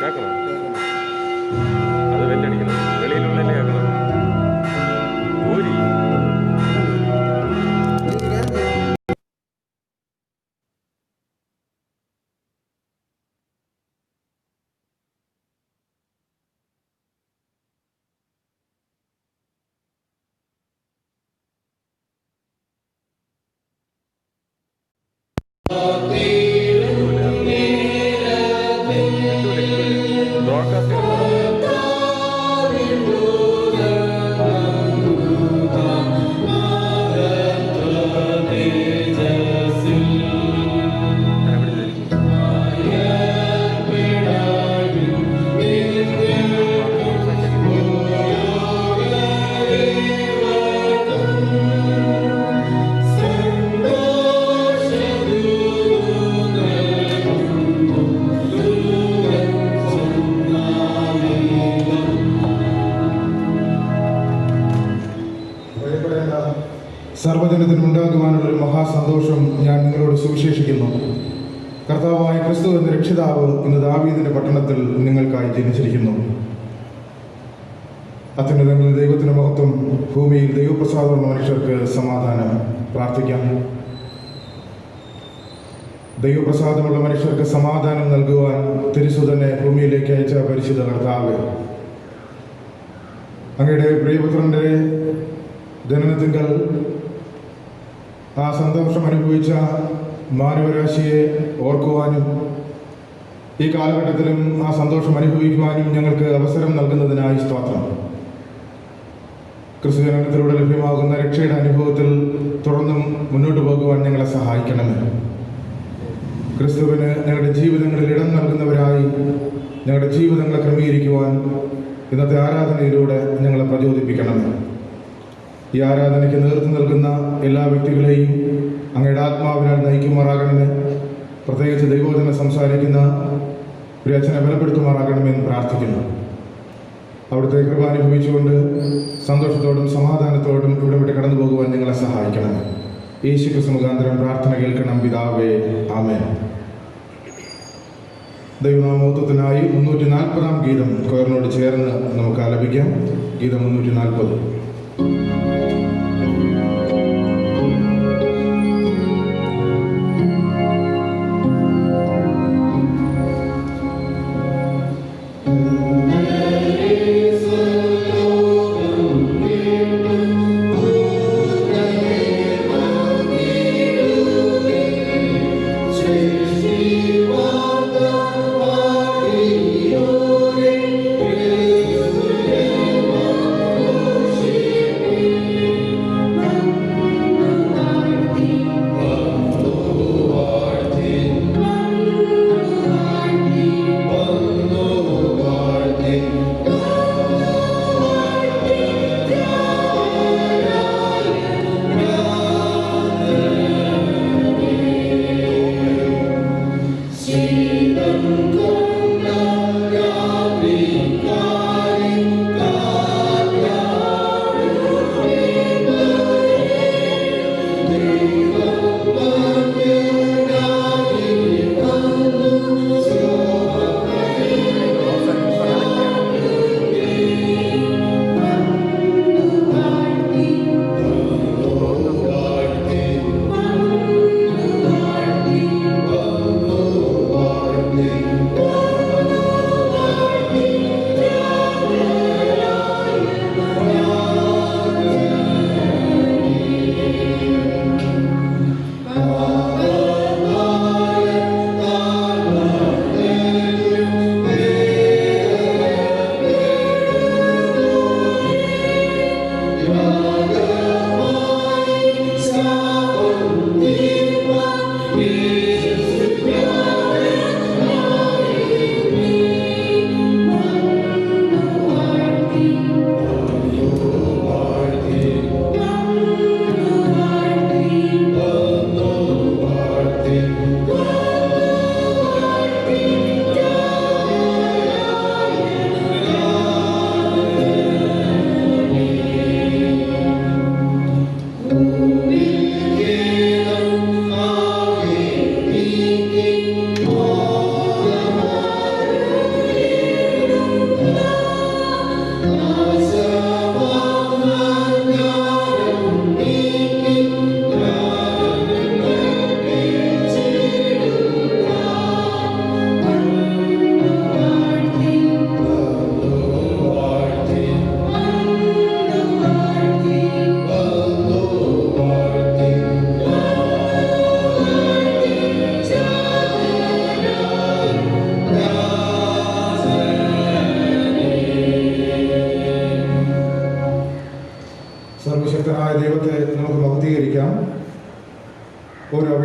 കേൾക്കണം, അത് വെല്ലടിക്കണം, വെളിയിലുള്ളതല്ലേ കേൾക്കണം. ഊരി ബ്രോഡ്കാസ്റ്റ് സർവ്വജനത്തിനുണ്ടാകുവാനുള്ളൊരു മഹാസന്തോഷം ഞാൻ നിങ്ങളോട് സുവിശേഷിക്കുന്നു. കർത്താവായ ക്രിസ്തു എന്ന രക്ഷിതാവ് ഇന്ന് ദാവീദിന്റെ പട്ടണത്തിൽ നിങ്ങൾക്കായി ജനിച്ചിരിക്കുന്നു. അത്യുന്നതങ്ങളിൽ ദൈവത്തിന്റെ മഹത്വം, ഭൂമിയിൽ ദൈവപ്രസാദമുള്ള മനുഷ്യർക്ക് സമാധാനം. പ്രാർത്ഥിക്കാം. ദൈവപ്രസാദമുള്ള മനുഷ്യർക്ക് സമാധാനം നൽകുവാൻ തിരുസുതനെ ഭൂമിയിലേക്ക് അയച്ച പരിശുദ്ധ കർത്താവ്, അങ്ങയുടെ പ്രിയപുത്രന്റെ ജനനത്തിങ്കൽ ആ സന്തോഷം അനുഭവിച്ച മാനവരാശിയെ ഓർക്കുവാനും ഈ കാലഘട്ടത്തിലും ആ സന്തോഷം അനുഭവിക്കുവാനും ഞങ്ങൾക്ക് അവസരം നൽകുന്നതിനായി സ്തോത്രം. ക്രിസ്തുജനനത്തിലൂടെ ലഭ്യമാകുന്ന രക്ഷയുടെ അനുഭവത്തിൽ തുടർന്നും മുന്നോട്ട് പോകുവാൻ ഞങ്ങളെ സഹായിക്കണമേ. ക്രിസ്തുവിന് ഞങ്ങളുടെ ജീവിതങ്ങളിൽ ഇടം നൽകുന്നവരായി ഞങ്ങളുടെ ജീവിതങ്ങളെ ക്രമീകരിക്കുവാൻ ഇന്നത്തെ ആരാധനയിലൂടെ ഞങ്ങളെ പ്രചോദിപ്പിക്കണമേ. ഈ ആരാധനയ്ക്ക് നേതൃത്വം നൽകുന്ന എല്ലാ വ്യക്തികളെയും അങ്ങയുടെ ആത്മാവിനാൽ നയിക്കുമാറാകണമേ. പ്രത്യേകിച്ച് ദൈവവചനം സംസാരിക്കുന്ന പ്രിയച്ഛനെ ബലപ്പെടുത്തുമാറാകണമെന്ന് പ്രാർത്ഥിക്കുന്നു. അവിടുത്തെ കൃപ അനുഭവിച്ചുകൊണ്ട് സന്തോഷത്തോടും സമാധാനത്തോടും ഇവിടെ വിട്ട് കടന്നു പോകുവാൻ നിങ്ങളെ സഹായിക്കണമേ. യേശു ക്രിസ്തു മുഖാന്തരം പ്രാർത്ഥന കേൾക്കണം പിതാവേ, ആമേൻ. ദൈവനാമോത്വത്തിനായി 340 ഗീതം കോയറിനോട് ചേർന്ന് നമുക്ക് ആലപിക്കാം. ഗീതം 340. She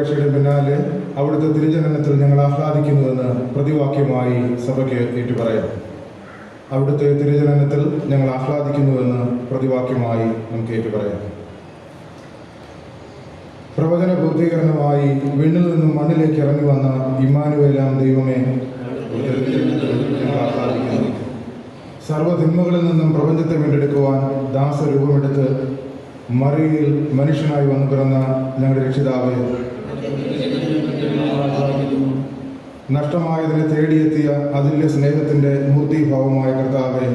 അപേക്ഷയുടെ പിന്നാലെ അവിടുത്തെ തിരുജനനത്തിൽ ഞങ്ങൾ ആഹ്ലാദിക്കുന്നുവെന്ന് പ്രതിവാക്യമായി സഭയ്ക്ക് ഏറ്റുപറയാം. അവിടുത്തെ തിരുജനനത്തിൽ ഞങ്ങൾ ആഹ്ലാദിക്കുന്നുവെന്ന് പ്രതിവാക്യമായി നമുക്ക് ഏറ്റുപറയാം. പ്രവചന പൂർത്തീകരണമായി വിണ്ണിൽ നിന്നും മണ്ണിലേക്ക് ഇറങ്ങി വന്ന ഇമ്മാനുവേലാം ദൈവമേ, ഞങ്ങൾ ആഹ്ലാദിക്കുന്നു. സർവ്വതിന്മകളിൽ നിന്നും പ്രപഞ്ചത്തെ വീണ്ടെടുക്കുവാൻ ദാസരൂപമെടുത്ത് മറിയയിൽ മനുഷ്യനായി വന്നു പിറന്ന ഞങ്ങളുടെ രക്ഷിതാവേ, നഷ്ടമായതിനെ തേടിയെത്തിയ അതുല്യ സ്നേഹത്തിന്റെ മൂർത്തിഭാവമായ കർത്താവേ,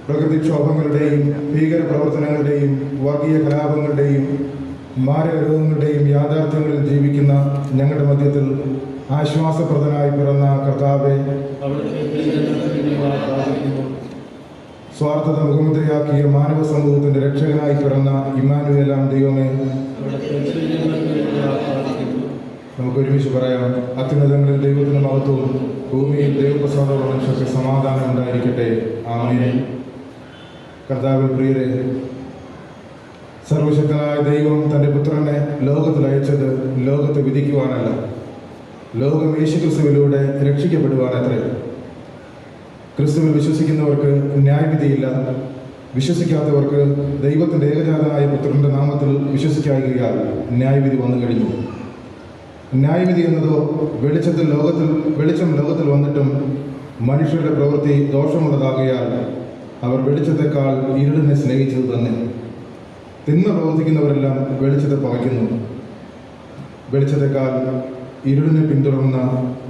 പ്രകൃതിക്ഷോഭങ്ങളുടെയും ഭീകര പ്രവർത്തനങ്ങളുടെയും വർഗീയ കലാപങ്ങളുടെയും മാരകരോഗങ്ങളുടെയും യാഥാർത്ഥ്യങ്ങളിൽ ജീവിക്കുന്ന ഞങ്ങളുടെ മധ്യത്തിൽ ആശ്വാസപ്രദനായി പിറന്ന കർത്താവേ, സ്വാർത്ഥത മുഖമുദ്രയാക്കിയ മാനവ സമൂഹത്തിന്റെ രക്ഷകനായി പിറന്ന ഇമ്മാനുവേലാം ദൈവമേ, നമുക്ക് ഒരുമിച്ച് പറയാം. അത്യുന്നതങ്ങളിൽ ദൈവത്തിന് മഹത്വവും ഭൂമിയിൽ ദൈവപ്രസാദമുള്ള മനുഷ്യർക്ക് സമാധാനം ഉണ്ടായിരിക്കട്ടെ. ആമേൻ. കർത്താവിൽ പ്രിയരെ, സർവശക്തനായ ദൈവം തൻ്റെ പുത്രനെ ലോകത്തിൽ അയച്ചത് ലോകത്തെ വിധിക്കുവാനല്ല, ലോകം യേശുക്രിസ്തുവിലൂടെ രക്ഷിക്കപ്പെടുവാനത്രേ. ക്രിസ്തുവിൽ വിശ്വസിക്കുന്നവർക്ക് ന്യായവിധിയില്ല. വിശ്വസിക്കാത്തവർക്ക് ദൈവത്തിൻ്റെ ഏകജാതനായ പുത്രന്റെ നാമത്തിൽ വിശ്വസിക്കായികയാൽ ന്യായവിധി വന്നു കഴിഞ്ഞു. ന്യായവിധി എന്നതോ വെളിച്ചം ലോകത്തിൽ വന്നിട്ടും മനുഷ്യരുടെ പ്രവൃത്തി ദോഷമുള്ളതാകയാൽ അവർ വെളിച്ചത്തെക്കാൾ ഇരുളിനെ സ്നേഹിച്ചത് തന്നെ. തിന്മ പ്രവർത്തിക്കുന്നവരെല്ലാം വെളിച്ചത്തെ പകയ്ക്കുന്നു. വെളിച്ചത്തെക്കാൾ ഇരുളിനെ പിന്തുടർന്ന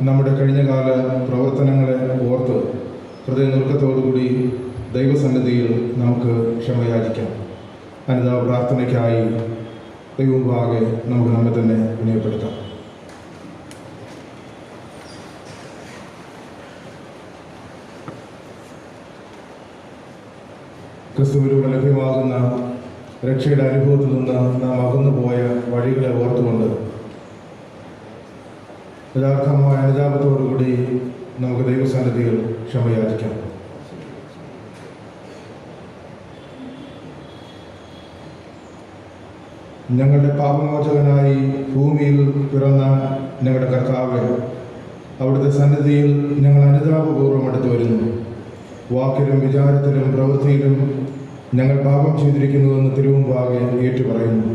നമ്മുടെ കഴിഞ്ഞകാല പ്രവർത്തനങ്ങളെ ഓർത്ത് ഹൃദയനുറുക്കത്തോടുകൂടി ദൈവസന്നിധിയിൽ നമുക്ക് ക്ഷമയാചിക്കാം. അനുതാപ പ്രാർത്ഥനയ്ക്കായി ദൈവമുമ്പാകെ നമുക്ക് നമ്മെ തന്നെ വിനയപ്പെടുത്താം. ക്രിസ്തുവിലൂടെ ലഭ്യമാകുന്ന രക്ഷയുടെ അനുഭവത്തിൽ നിന്ന് നാം അകന്നുപോയ വഴികളെ ഓർത്തുകൊണ്ട് യഥാർത്ഥമായ അനുതാപത്തോടുകൂടി നമുക്ക് ദൈവസന്നിധിയിൽ ക്ഷമയാചിക്കാം. ഞങ്ങളുടെ പാപമോചകനായി ഭൂമിയിൽ പിറന്ന ഞങ്ങളുടെ കർത്താവേ, അവിടുത്തെ സന്നിധിയിൽ ഞങ്ങൾ അനുതാപപൂർവ്വം അടുത്തു വരുന്നു. വാക്കിലും വിചാരത്തിലും പ്രവൃത്തിയിലും ഞങ്ങൾ പാപം ചെയ്തിരിക്കുന്നുവെന്ന് തിരുമുമ്പാകെ ഏറ്റുപറയുന്നു.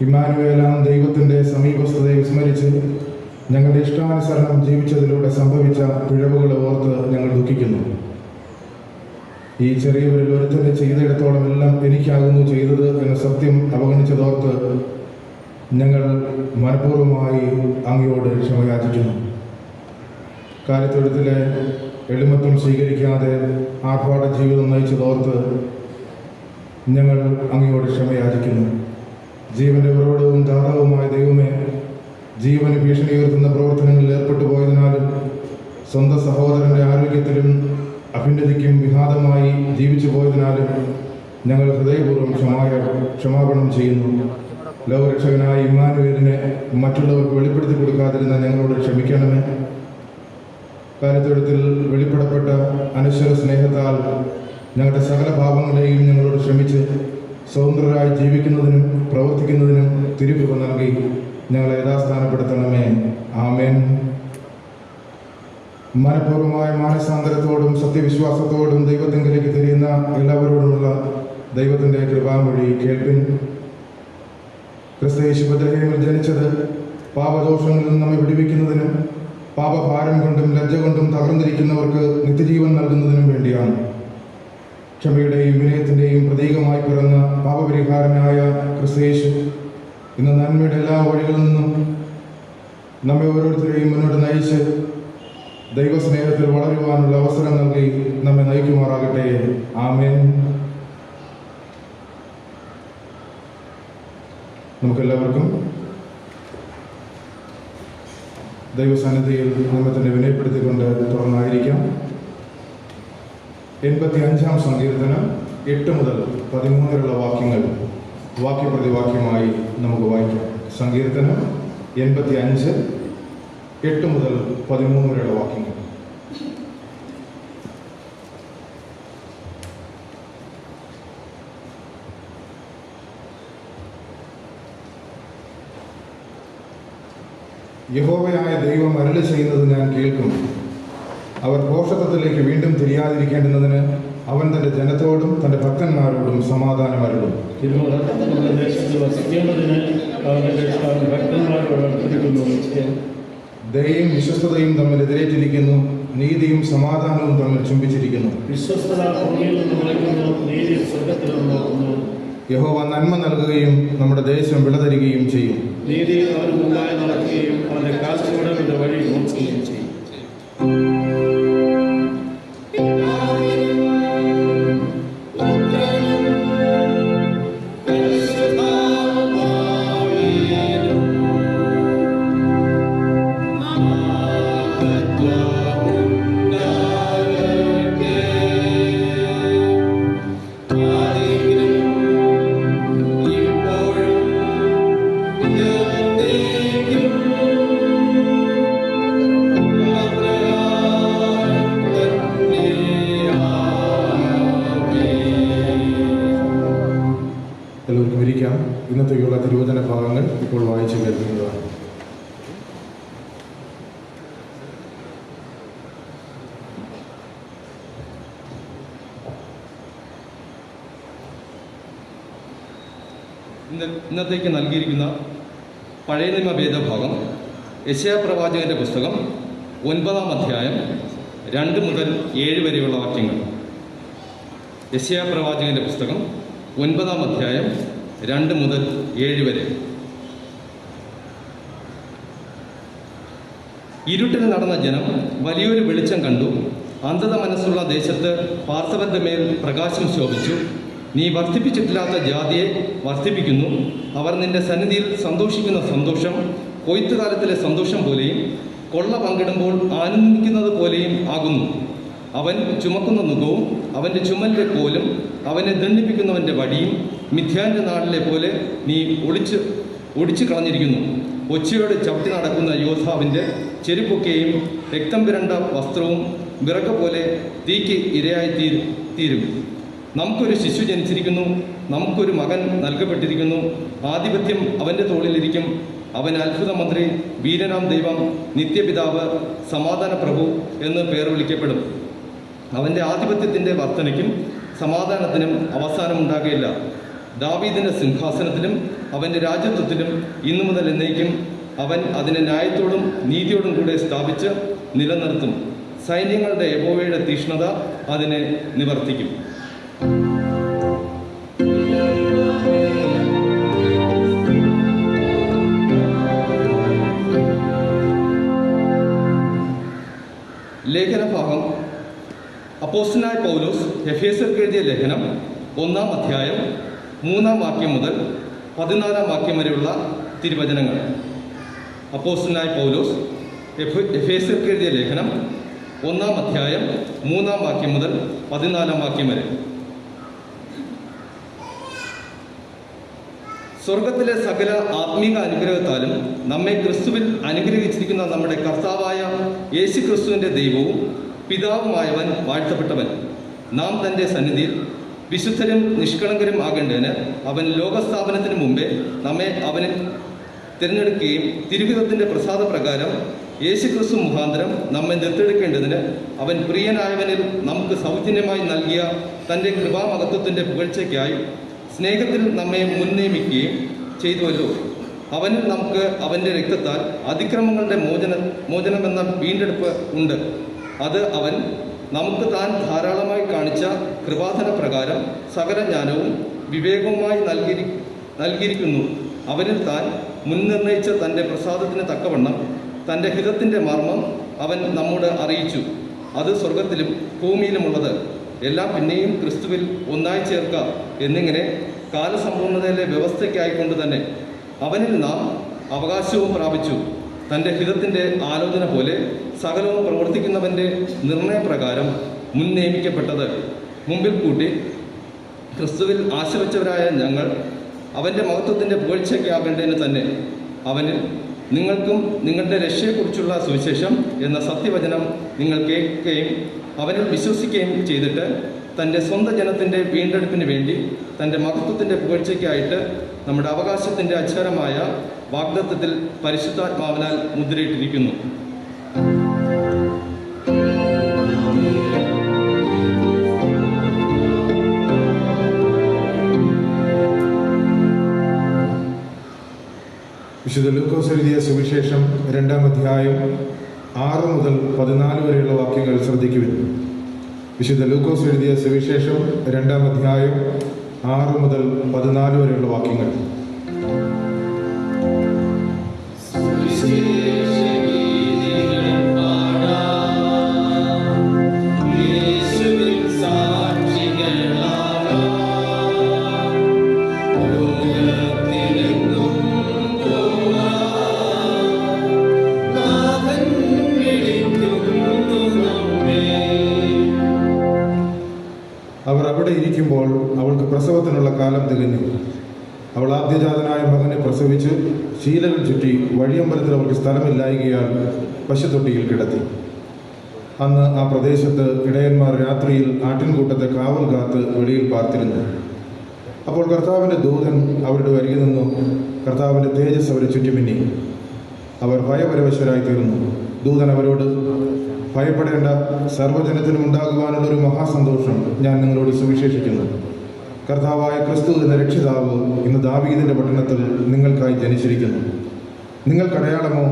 ഇമ്മാനുവേലാം ദൈവത്തിൻ്റെ സമീപസ്ഥതയെ വിസ്മരിച്ച് ഞങ്ങളുടെ ഇഷ്ടാനുസരണം ജീവിച്ചതിലൂടെ സംഭവിച്ച പിഴവുകളെ ഓർത്ത് ഞങ്ങൾ ദുഃഖിക്കുന്നു. ഈ ചെറിയവരിൽ ഒരുത്തന്നെ ചെയ്തിടത്തോളം എല്ലാം എനിക്കാകുന്നു ചെയ്തത് എന്ന സത്യം അവഗണിച്ചതോർത്ത് ഞങ്ങൾ മനഃപൂർവ്വമായി അങ്ങയോട് ക്ഷമയാചിക്കുന്നു. കാര്യത്തൊഴുത്തിലെ എളിമത്വം സ്വീകരിക്കാതെ ആർഭാട ജീവിതം നയിച്ചതോർത്ത് ഞങ്ങൾ അങ്ങയോട് ക്ഷമയാചിക്കുന്നു. ജീവന്റെ ഉറവിടവും ദാതാവുമായ ദൈവമേ, ജീവന് ഭീഷണി ഉയർത്തുന്ന പ്രവർത്തനങ്ങളിൽ ഏർപ്പെട്ടു പോയതിനാലും സ്വന്തം സഹോദരന്റെ ആരോഗ്യത്തിലും അഭ്യുന്നതിക്കും വിഘാതമായി ജീവിച്ചു പോയതിനാലും ഞങ്ങൾ ഹൃദയപൂർവ്വം ക്ഷമാപണം ചെയ്യുന്നു. ലോകരക്ഷകനായ ഇമ്മാനുവേലിനെ മറ്റുള്ളവർക്ക് വെളിപ്പെടുത്തി കൊടുക്കാതിരുന്ന ഞങ്ങളോട് ക്ഷമിക്കണമേ. കാര്യത്തൊഴുത്തിൽ വെളിപ്പെടപ്പെട്ട അനശ്വര സ്നേഹത്താൽ ഞങ്ങളുടെ സകല പാപങ്ങളെയും ഞങ്ങളോട് ക്ഷമിച്ച് സ്വതന്ത്രരായി ജീവിക്കുന്നതിനും പ്രവർത്തിക്കുന്നതിനും തിരുകൃപ നൽകി ഞങ്ങളെ യഥാസ്ഥാനപ്പെടുത്തണമേ. ആമേൻ. മനഃപൂർവ്വമായ മാനസാന്തരത്തോടും സത്യവിശ്വാസത്തോടും ദൈവത്തിങ്കിലേക്ക് തിരിയുന്ന എല്ലാവരോടുമുള്ള ദൈവത്തിൻ്റെ കൃപാമൊഴി കേൾപ്പിൻ. ക്രിസ്തുയേശു ബെത്ലഹേമിൽ ജനിച്ചത് പാപദോഷങ്ങളിൽ നിന്ന് നമ്മെ വിടുവിക്കുന്നതിനും പാപഭാരം കൊണ്ടും ലജ്ജ കൊണ്ടും തകർന്നിരിക്കുന്നവർക്ക് നിത്യജീവൻ നൽകുന്നതിനും വേണ്ടിയാണ്. ക്ഷമയുടെയും വിനയത്തിൻ്റെയും പ്രതീകമായി പിറന്ന പാപപരിഹാരനായ ക്രിസ്തുയേശു ഇന്ന് നന്മയുടെ എല്ലാ വഴികളിൽ നിന്നും നമ്മെ ഓരോരുത്തരെയും മുന്നോട്ട് നയിച്ച് ദൈവസ്നേഹത്തിൽ വളരുവാനുള്ള അവസരം നൽകി നമ്മെ നയിക്കുമാറാകട്ടെ. ആമേൻ. നമുക്കെല്ലാവർക്കും ദൈവസന്നിധിയിൽ നമ്മെ തന്നെ വിനയപ്പെടുത്തിക്കൊണ്ട് തുറന്നായിരിക്കാം. 85-ാം സങ്കീർത്തനം 8 മുതൽ 13 വരെയുള്ള വാക്യങ്ങൾ വാക്യപ്രതിവാക്യമായി നമുക്ക് വായിക്കാം. സങ്കീർത്തനം 85 8 മുതൽ 13 വരെയുള്ള വാക്യങ്ങൾ. യഹോവയായ ദൈവം അരുളി ചെയ്യുന്നത് ഞാൻ കേൾക്കും. അവർ ഭോഷത്വത്തിലേക്ക് വീണ്ടും തിരിയാതിരിക്കേണ്ടുന്നതിന് അവൻ തൻ്റെ ജനത്തോടും തൻ്റെ ഭക്തന്മാരോടും സമാധാനം അരുളും. നമ്മുടെ ദേശത്ത് വസിക്കേണ്ടതിന് അവൻ ഭക്തന്മാരോട് അടുത്തിരിക്കുന്നു. ദയയും വിശ്വസ്തതയും തമ്മിൽ എതിരേറ്റിരിക്കുന്നു, നീതിയും സമാധാനവും തമ്മിൽ ചുംബിച്ചിരിക്കുന്നു. വിശ്വസ്തത ഭൂമിയിൽ നിന്ന് വിളിക്കുന്നു, നീതി സ്വർഗത്തിൽ നിന്ന് നോക്കുന്നു. യഹോവ നന്മ നൽകുകയും നമ്മുടെ ദേശം വിളതരികയും ചെയ്യും. നീതി അവന് മുമ്പായി നടക്കുകയും അവന്റെ കാൽച്ചുവടുകളുടെ വഴി നോക്കുകയും ചെയ്യും. എല്ലാവർക്കും ഇരിക്കാം. ഇന്നത്തേക്കുള്ള തിരുവചന ഭാഗങ്ങൾ ഇപ്പോൾ വായിച്ചു കേൾക്കുന്നതാണ്. ഇന്നത്തേക്ക് നൽകിയിരിക്കുന്ന പഴയ നിയമ വേദഭാഗം യെശയ്യാ പ്രവാചകന്റെ പുസ്തകം 9-ാം അധ്യായം 2 മുതൽ 7 വരെയുള്ള വാക്യങ്ങൾ. യെശയ്യാ പ്രവാചകന്റെ പുസ്തകം 9-ാം അധ്യായം 2 മുതൽ 7 വരെ. ഇരുട്ടിൽ നടന്ന ജനം വലിയൊരു വെളിച്ചം കണ്ടു. അന്ധത മനസ്സുള്ള ദേശത്ത് പാർത്തവന്റെ മേൽ പ്രകാശം ശോഭിച്ചു. നീ വർദ്ധിപ്പിച്ചിട്ടില്ലാത്ത ജാതിയെ വർദ്ധിപ്പിക്കുന്നു. അവർ നിന്റെ സന്നിധിയിൽ സന്തോഷിക്കുന്ന സന്തോഷം കൊയ്ത്തുകാലത്തിലെ സന്തോഷം പോലെയും കൊള്ള പങ്കിടുമ്പോൾ ആനന്ദിക്കുന്നത് പോലെയും ആകുന്നു. അവൻ ചുമക്കുന്ന നുകവും അവൻ്റെ ചുമലിൻ്റെ കോലും അവനെ ദണ്ഡിപ്പിക്കുന്നവൻ്റെ വടിയും മിഥ്യാന്റെ നാളിലെ പോലെ നീ ഒടിച്ചു കളഞ്ഞിരിക്കുന്നു. ഒച്ചയോടെ ചവിട്ടി നടക്കുന്ന യോദ്ധാവിൻ്റെ ചെരുപ്പൊക്കെയും രക്തം പുരണ്ട വസ്ത്രവും വിറക പോലെ തീക്ക് ഇരയായി തീരും. നമുക്കൊരു ശിശു ജനിച്ചിരിക്കുന്നു, നമുക്കൊരു മകൻ നൽകപ്പെട്ടിരിക്കുന്നു. ആധിപത്യം അവൻ്റെ തോളിലിരിക്കും. അവൻ അത്ഭുത മന്ത്രി, വീരനാം ദൈവം, നിത്യപിതാവ്, സമാധാന പ്രഭു എന്ന് പേർ വിളിക്കപ്പെടും. അവൻ്റെ ആധിപത്യത്തിൻ്റെ വർധനയ്ക്കും സമാധാനത്തിനും അവസാനമുണ്ടാകുകയില്ല. ദാവീദിൻ്റെ സിംഹാസനത്തിലും അവൻ്റെ രാജ്യത്വത്തിലും ഇന്നു മുതൽ എന്നേക്കും അവൻ അതിനെ ന്യായത്തോടും നീതിയോടും കൂടെ സ്ഥാപിച്ച് നിലനിർത്തും. സൈന്യങ്ങളുടെ യഹോവയുടെ തീക്ഷ്ണത അതിനെ നിവർത്തിക്കും. ലേഖനഭാഗം അപ്പോസ്തലനായ പൗലോസ് എഫേസ്യർക്ക് എഴുതിയ ലേഖനം 1-ാം അധ്യായം 3-ാം വാക്യം മുതൽ 14-ാം വാക്യം വരെയുള്ള തിരുവചനങ്ങൾ. അപ്പോസ്തലനായ പൗലോസ് എഫേസ്യർക്ക് എഴുതിയ ലേഖനം 1-ാം അധ്യായം 3-ാം വാക്യം മുതൽ 14-ാം വാക്യം വരെ. സ്വർഗത്തിലെ സകല ആത്മീക അനുഗ്രഹത്താലും നമ്മെ ക്രിസ്തുവിൽ അനുഗ്രഹിച്ചിരിക്കുന്ന നമ്മുടെ കർത്താവായ യേശു ക്രിസ്തുവിൻ്റെ ദൈവവും പിതാവുമായവൻ വാഴ്ത്തപ്പെട്ടവൻ. നാം തൻ്റെ സന്നിധിയിൽ വിശുദ്ധരും നിഷ്കളങ്കരും ആകേണ്ടതിന് അവൻ ലോകസ്ഥാപനത്തിന് മുമ്പേ നമ്മെ അവനിൽ തിരഞ്ഞെടുക്കുകയും തിരുഹിതത്തിൻ്റെ പ്രസാദപ്രകാരം യേശു ക്രിസ്തു മുഖാന്തരം നമ്മെ ദത്തെടുക്കേണ്ടതിന് അവൻ പ്രിയനായവനിൽ നമുക്ക് സൗജന്യമായി നൽകിയ തൻ്റെ കൃപാമഹത്വത്തിൻ്റെ പുകഴ്ചയ്ക്കായി സ്നേഹത്തിൽ നമ്മെ മുൻനിയമിക്കുകയും ചെയ്തുവല്ലോ. അവനിൽ നമുക്ക് അവൻ്റെ രക്തത്താൽ അതിക്രമങ്ങളുടെ മോചനമെന്ന വീണ്ടെടുപ്പ് ഉണ്ട്. അത് അവൻ നമുക്ക് താൻ ധാരാളമായി കാണിച്ച കൃപാധന പ്രകാരം സകല ജ്ഞാനവും വിവേകവുമായി നൽകിയിരിക്കുന്നു. അവനിൽ താൻ മുൻനിർണയിച്ച തൻ്റെ പ്രസാദത്തിന് തക്കവണ്ണം തൻ്റെ ഹിതത്തിൻ്റെ മർമ്മം അവൻ നമ്മോട് അറിയിച്ചു. അത് സ്വർഗത്തിലും ഭൂമിയിലുമുള്ളത് എല്ലാം പിന്നെയും ക്രിസ്തുവിൽ ഒന്നായി ചേർക്ക എന്നിങ്ങനെ കാലസമ്പൂർണതയിലെ വ്യവസ്ഥയ്ക്കായിക്കൊണ്ട് തന്നെ അവനിൽ നാം അവകാശവും പ്രാപിച്ചു. തൻ്റെ ഹിതത്തിൻ്റെ ആലോചന പോലെ സകലവും പ്രവർത്തിക്കുന്നവൻ്റെ നിർണയപ്രകാരം മുൻ നിയമിക്കപ്പെട്ടത് മുമ്പിൽ കൂട്ടി ക്രിസ്തുവിൽ ആശ്രയിച്ചവരായ ഞങ്ങൾ അവൻ്റെ മഹത്വത്തിൻ്റെ പുകഴ്ചയ്ക്കാകേണ്ടതിന് തന്നെ അവനിൽ നിങ്ങൾക്കും നിങ്ങളുടെ രക്ഷയെക്കുറിച്ചുള്ള സുവിശേഷം എന്ന സത്യവചനം നിങ്ങൾ കേൾക്കുകയും അവനിൽ വിശ്വസിക്കുകയും ചെയ്തിട്ട് തൻ്റെ സ്വന്തം ജനത്തിൻ്റെ വീണ്ടെടുപ്പിന് വേണ്ടി തൻ്റെ മഹത്വത്തിൻ്റെ പുകഴ്ചയ്ക്കായിട്ട് നമ്മുടെ അവകാശത്തിൻ്റെ അക്ഷരമായ വാഗ്ദത്തത്തിൽ പരിശുദ്ധാത്മാവിനാൽ മുദ്രയിട്ടിരിക്കുന്നു. വിശുദ്ധ ലൂക്കോസ് എഴുതിയ സുവിശേഷം 2-ാം അധ്യായം 6 മുതൽ 14 വരെയുള്ള വാക്യങ്ങൾ ശ്രദ്ധിക്കുവിൻ. വിശുദ്ധ ലൂക്കോസ് എഴുതിയ സുവിശേഷം 2-ാം അധ്യായം 6 മുതൽ 14 വരെയുള്ള വാക്യങ്ങൾ. അവർ അവിടെ ഇരിക്കുമ്പോൾ അവൾക്ക് പ്രസവത്തിനുള്ള കാലം തികഞ്ഞു. അവൾ ആദ്യജാതനായ മകനെ പ്രസവിച്ച് ശീലകൾ ചുറ്റി വഴിയമ്പലത്തിൽ അവർക്ക് സ്ഥലമില്ലായകയാൽ പശുത്തൊട്ടിയിൽ കിടത്തി. അന്ന് ആ പ്രദേശത്ത് ഇടയന്മാർ രാത്രിയിൽ ആട്ടിൻകൂട്ടത്തെ കാവൽ കാത്ത് വെളിയിൽ പാർത്തിരുന്നു. അപ്പോൾ കർത്താവിൻ്റെ ദൂതൻ അവരുടെ അരികിൽ നിന്നു. കർത്താവിൻ്റെ തേജസ് അവരെ ചുറ്റിമിന്നി. അവർ ഭയപരവശരായി തീർന്നു. ദൂതൻ അവരോട്, ഭയപ്പെടേണ്ട, സർവ്വജനത്തിനും ഉണ്ടാകുവാനുള്ള ഒരു മഹാസന്തോഷം ഞാൻ നിങ്ങളോട് സുവിശേഷിക്കുന്നു. കർത്താവായ ക്രിസ്തു എന്ന രക്ഷിതാവ് ഇന്ന് ദാവീദിന്റെ പട്ടണത്തിൽ നിങ്ങൾക്കായി ജനിച്ചിരിക്കുന്നു. നിങ്ങൾക്കടയാളമോ,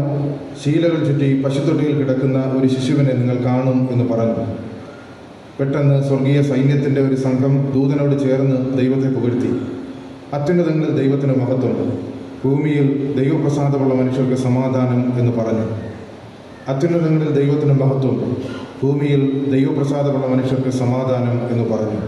ശീലകൾ ചുറ്റി പശുത്തൊട്ടിയിൽ കിടക്കുന്ന ഒരു ശിശുവിനെ നിങ്ങൾ കാണും എന്ന് പറഞ്ഞു. പെട്ടെന്ന് സ്വർഗീയ സൈന്യത്തിൻ്റെ ഒരു സംഘം ദൂതനോട് ചേർന്ന് ദൈവത്തെ പുകഴ്ത്തി. അത്യുന്നതങ്ങളിൽ ദൈവത്തിന് മഹത്വം, ഭൂമിയിൽ ദൈവപ്രസാദമുള്ള മനുഷ്യർക്ക് സമാധാനം എന്ന് പറഞ്ഞു. അത്യുന്നതങ്ങളിൽ ദൈവത്തിന് മഹത്വം, ഭൂമിയിൽ ദൈവപ്രസാദമുള്ള മനുഷ്യർക്ക് സമാധാനം എന്ന് പറഞ്ഞു.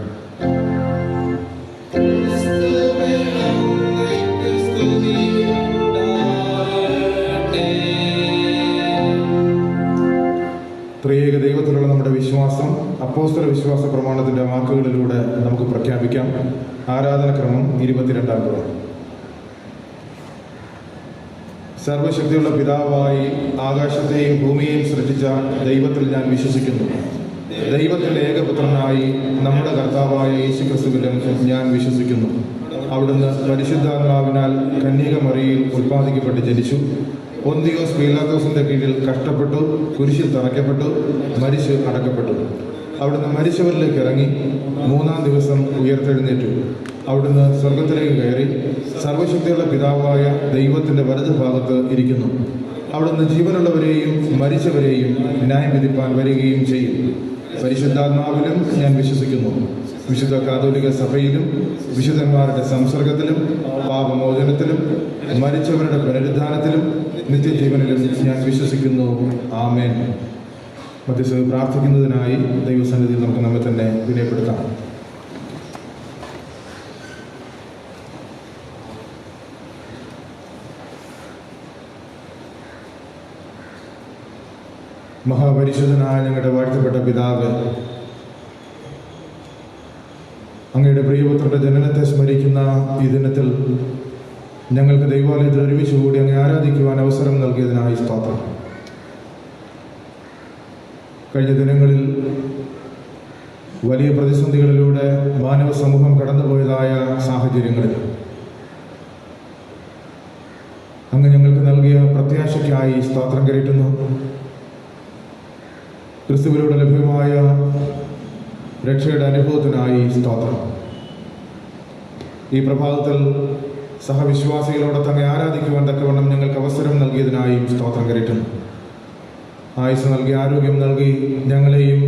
ത്രിയേക ദൈവത്തിലുള്ള നമ്മുടെ വിശ്വാസം അപ്പോസ്തല വിശ്വാസ പ്രമാണത്തിൻ്റെ വാക്കുകളിലൂടെ നമുക്ക് പ്രഖ്യാപിക്കാം. ആരാധനക്രമം 22-ാം ക്രമം. സർവശക്തിയുള്ള പിതാവായി ആകാശത്തെയും ഭൂമിയെയും സൃഷ്ടിച്ച ദൈവത്തിൽ ഞാൻ വിശ്വസിക്കുന്നു. ദൈവത്തിൻ്റെ ഏകപുത്രനായി നമ്മുടെ കർത്താവായ യേശുക്രിസ്തുവിലും ഞാൻ വിശ്വസിക്കുന്നു. അവിടുന്ന് പരിശുദ്ധാത്മാവിനാൽ കന്യക മറിയയിൽ ഉൽപ്പാദിക്കപ്പെട്ട് ജനിച്ചു. പൊന്തിയോസ് പീലാത്തോസിന്റെ കീഴിൽ കഷ്ടപ്പെട്ടു, കുരിശിൽ തറയ്ക്കപ്പെട്ടു, മരിച്ച് അടക്കപ്പെട്ടു. അവിടുന്ന് മരിച്ചവരിലേക്ക് ഇറങ്ങി 3-ാം ദിവസം ഉയർത്തെഴുന്നേറ്റു. അവിടുന്ന് സ്വർഗത്തിലേക്ക് കയറി സർവശക്തിയുള്ള പിതാവായ ദൈവത്തിൻ്റെ വലതുഭാഗത്ത് ഇരിക്കുന്നു. അവിടുന്ന് ജീവനുള്ളവരെയും മരിച്ചവരെയും ന്യായം വിധിപ്പാൻ വരികയും ചെയ്യും. പരിശുദ്ധാത്മാവിലും ഞാൻ വിശ്വസിക്കുന്നു. വിശുദ്ധ കാതോലിക സഭയിലും വിശുദ്ധന്മാരുടെ സംസർഗത്തിലും പാപമോചനത്തിലും മരിച്ചവരുടെ പുനരുദ്ധാനത്തിലും നിത്യജീവനിലും ഞാൻ വിശ്വസിക്കുന്നു. ആമേൻ. മധ്യസ്ഥ പ്രാർത്ഥിക്കുന്നതിനായി ദൈവസന്നിധിയിൽ നമുക്ക് നമ്മെ തന്നെ വിനയപ്പെടുത്താം. മഹാപരിശുദ്ധനായ ഞങ്ങളുടെ വാഴ്ത്തപ്പെട്ട പിതാവ്, അങ്ങയുടെ പ്രിയപുത്രന്റെ ജനനത്തെ സ്മരിക്കുന്ന ഈ ദിനത്തിൽ ഞങ്ങൾക്ക് ദൈവാലയത്തിൽ ഒരുമിച്ച് കൂടി അങ്ങ് ആരാധിക്കുവാൻ അവസരം നൽകിയതിനായി സ്തോത്രം. കഴിഞ്ഞ ദിനങ്ങളിൽ വലിയ പ്രതിസന്ധികളിലൂടെ മാനവ സമൂഹം കടന്നുപോയതായ സാഹചര്യങ്ങളിൽ അങ്ങ് ഞങ്ങൾക്ക് നൽകിയ പ്രത്യാശയ്ക്കായി സ്തോത്രം കരയറ്റുന്നു. ക്രിസ്തുവിലൂടെ ലഭ്യമായ രക്ഷയുടെ അനുഭവത്തിനായി സ്തോത്രം. ഈ പ്രഭാതത്തിൽ സഹവിശ്വാസികളോടൊത്ത് അങ്ങ് ആരാധിക്കുവാൻ തക്കവണ്ണം ഞങ്ങൾക്ക് അവസരം നൽകിയതിനായും സ്തോത്രം കരയറ്റുന്നു. ആയുസ് നൽകി, ആരോഗ്യം നൽകി, ഞങ്ങളെയും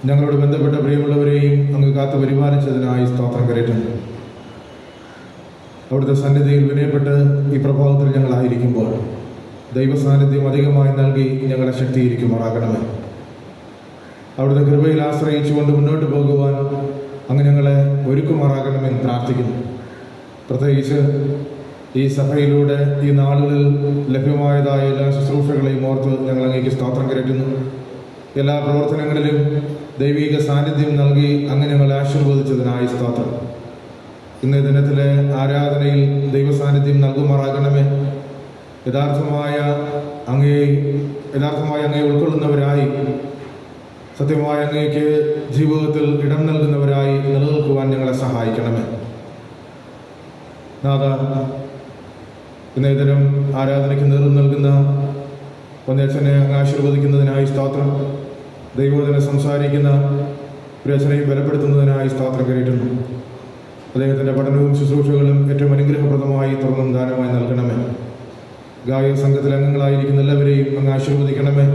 ഞങ്ങളോട് ബന്ധപ്പെട്ട പ്രിയമുള്ളവരെയും അങ്ങ് കാത്തു പരിപാലിച്ചതിനായി സ്തോത്രം കരയറ്റുന്നു. അവിടുത്തെ സന്നിധിയിൽ വിനയപ്പെട്ട് ഈ പ്രഭാതത്തിൽ ഞങ്ങളായിരിക്കുമ്പോൾ ദൈവസാന്നിധ്യം അധികമായി നൽകി ഞങ്ങളെ ശക്തീകരിക്കുമാറാകണമേ. അവിടുത്തെ കൃപയിൽ ആശ്രയിച്ചുകൊണ്ട് മുന്നോട്ട് പോകുവാൻ അങ്ങ് ഞങ്ങളെ ഒരുക്കുമാറാകണമെന്ന് പ്രാർത്ഥിക്കുന്നു. പ്രത്യേകിച്ച് ഈ സഭയിലൂടെ ഈ നാളുകളിൽ ലഭ്യമായതായ എല്ലാ ശുശ്രൂഷകളെയും ഓർത്ത് ഞങ്ങൾ അങ്ങേക്ക് സ്തോത്രം കരയറ്റുന്നു. എല്ലാ പ്രവർത്തനങ്ങളിലും ദൈവിക സാന്നിധ്യം നൽകി അങ്ങ് ഞങ്ങളെ ആശീർവദിച്ചതിനായി സ്തോത്രം. ഇന്നേ ദിനത്തിലെ ആരാധനയിൽ ദൈവസാന്നിധ്യം നൽകുമാറാകണമേ. യഥാർത്ഥമായ അങ്ങയെ ഉൾക്കൊള്ളുന്നവരായി സത്യമായ അങ്ങേക്ക് ജീവിതത്തിൽ ഇടം നൽകുന്നവരായി നിലനിൽക്കുവാൻ ഞങ്ങളെ സഹായിക്കണമേ. നാഥ, ഇന്നേ ദിനം ആരാധനയ്ക്ക് നേതൃത്വം നൽകുന്ന പൊന്നച്ചനെ അങ്ങ് ആശീർവദിക്കുന്നതിനായി സ്തോത്രം. ദൈവത്തിനെ സംസാരിക്കുന്ന പ്രേക്ഷനെയും ബലപ്പെടുത്തുന്നതിനായി സ്തോത്രം കയറ്റുന്നു. അദ്ദേഹത്തിൻ്റെ പഠനവും ശുശ്രൂഷകളും ഏറ്റവും അനുഗ്രഹപ്രദമായി തുറന്നും ദാനമായി നൽകണമേ. ഗായക സംഘത്തിലെ അംഗങ്ങളായിരിക്കുന്ന എല്ലാവരെയും അങ്ങ് ആശീർവദിക്കണമേ.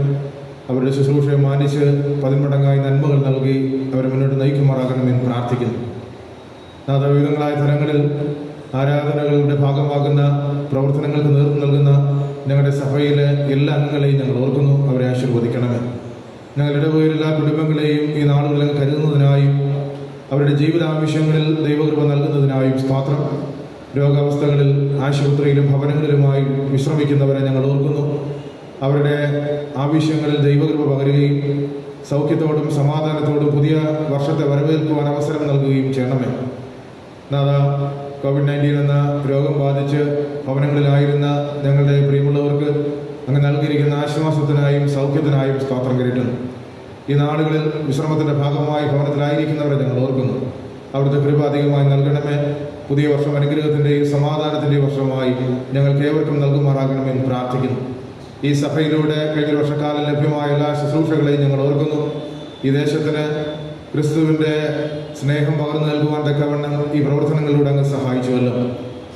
അവരുടെ ശുശ്രൂഷയെ മാനിച്ച് 10 മടങ്ങായി നന്മകൾ നൽകി അവരെ മുന്നോട്ട് നയിക്കുമാറാകണമെന്ന് പ്രാർത്ഥിക്കുന്നു. നാദവിധങ്ങളായ തലങ്ങളിൽ ആരാധനകളുടെ ഭാഗമാകുന്ന പ്രവർത്തനങ്ങൾക്ക് നേതൃത്വം നൽകുന്ന ഞങ്ങളുടെ സഭയിലെ എല്ലാ അംഗങ്ങളെയും ഞങ്ങൾ ഓർക്കുന്നു. അവരെ ആശീർവദിക്കണമേ. ഞങ്ങളുടെ പേരിൽ എല്ലാ കുടുംബങ്ങളെയും ഈ നാളുകളിൽ കരുതുന്നതിനായും അവരുടെ ജീവിതാവശ്യങ്ങളിൽ ദൈവകൃപ നൽകുന്നതിനായും സ്തോത്രം. രോഗാവസ്ഥകളിൽ ആശുപത്രിയിലും ഭവനങ്ങളിലുമായി വിശ്രമിക്കുന്നവരെ ഞങ്ങൾ ഓർക്കുന്നു. അവരുടെ ആവശ്യങ്ങളിൽ ദൈവകൃപ പകരുകയും സൗഖ്യത്തോടും സമാധാനത്തോടും പുതിയ വർഷത്തെ വരവേൽക്കുവാൻ അവസരം നൽകുകയും ചെയ്യണമേ. നാഥ, COVID-19 എന്ന രോഗം ബാധിച്ച് ഭവനങ്ങളിലായിരുന്ന ഞങ്ങളുടെ പ്രിയമുള്ളവർക്ക് അങ്ങ് നൽകിയിരിക്കുന്ന ആശ്വാസത്തിനായും സൗഖ്യത്തിനായും സ്തോത്രം കയറ്റുന്നു. ഈ നാളുകളിൽ വിശ്രമത്തിൻ്റെ ഭാഗമായി ഭവനത്തിലായിരിക്കുന്നവരെ ഞങ്ങൾ ഓർക്കുന്നു. അവിടുത്തെ കൃപ അധികമായി നൽകണമേ. പുതിയ വർഷം അനുഗ്രഹത്തിൻ്റെയും സമാധാനത്തിൻ്റെയും വർഷമായി ഞങ്ങൾക്ക് ഏവർക്കും നൽകുമാറാകണമെന്ന് പ്രാർത്ഥിക്കുന്നു. ഈ സഭയിലൂടെ കഴിഞ്ഞ വർഷക്കാലം ലഭ്യമായ എല്ലാ ശുശ്രൂഷകളെയും ഞങ്ങൾ ഓർക്കുന്നു. ഈ ദേശത്തിന് ക്രിസ്തുവിൻ്റെ സ്നേഹം പകർന്നു നൽകുവാൻ തക്കവണ്ണം ഈ പ്രവർത്തനങ്ങളിലൂടെ അങ്ങ് സഹായിച്ചുവല്ലോ.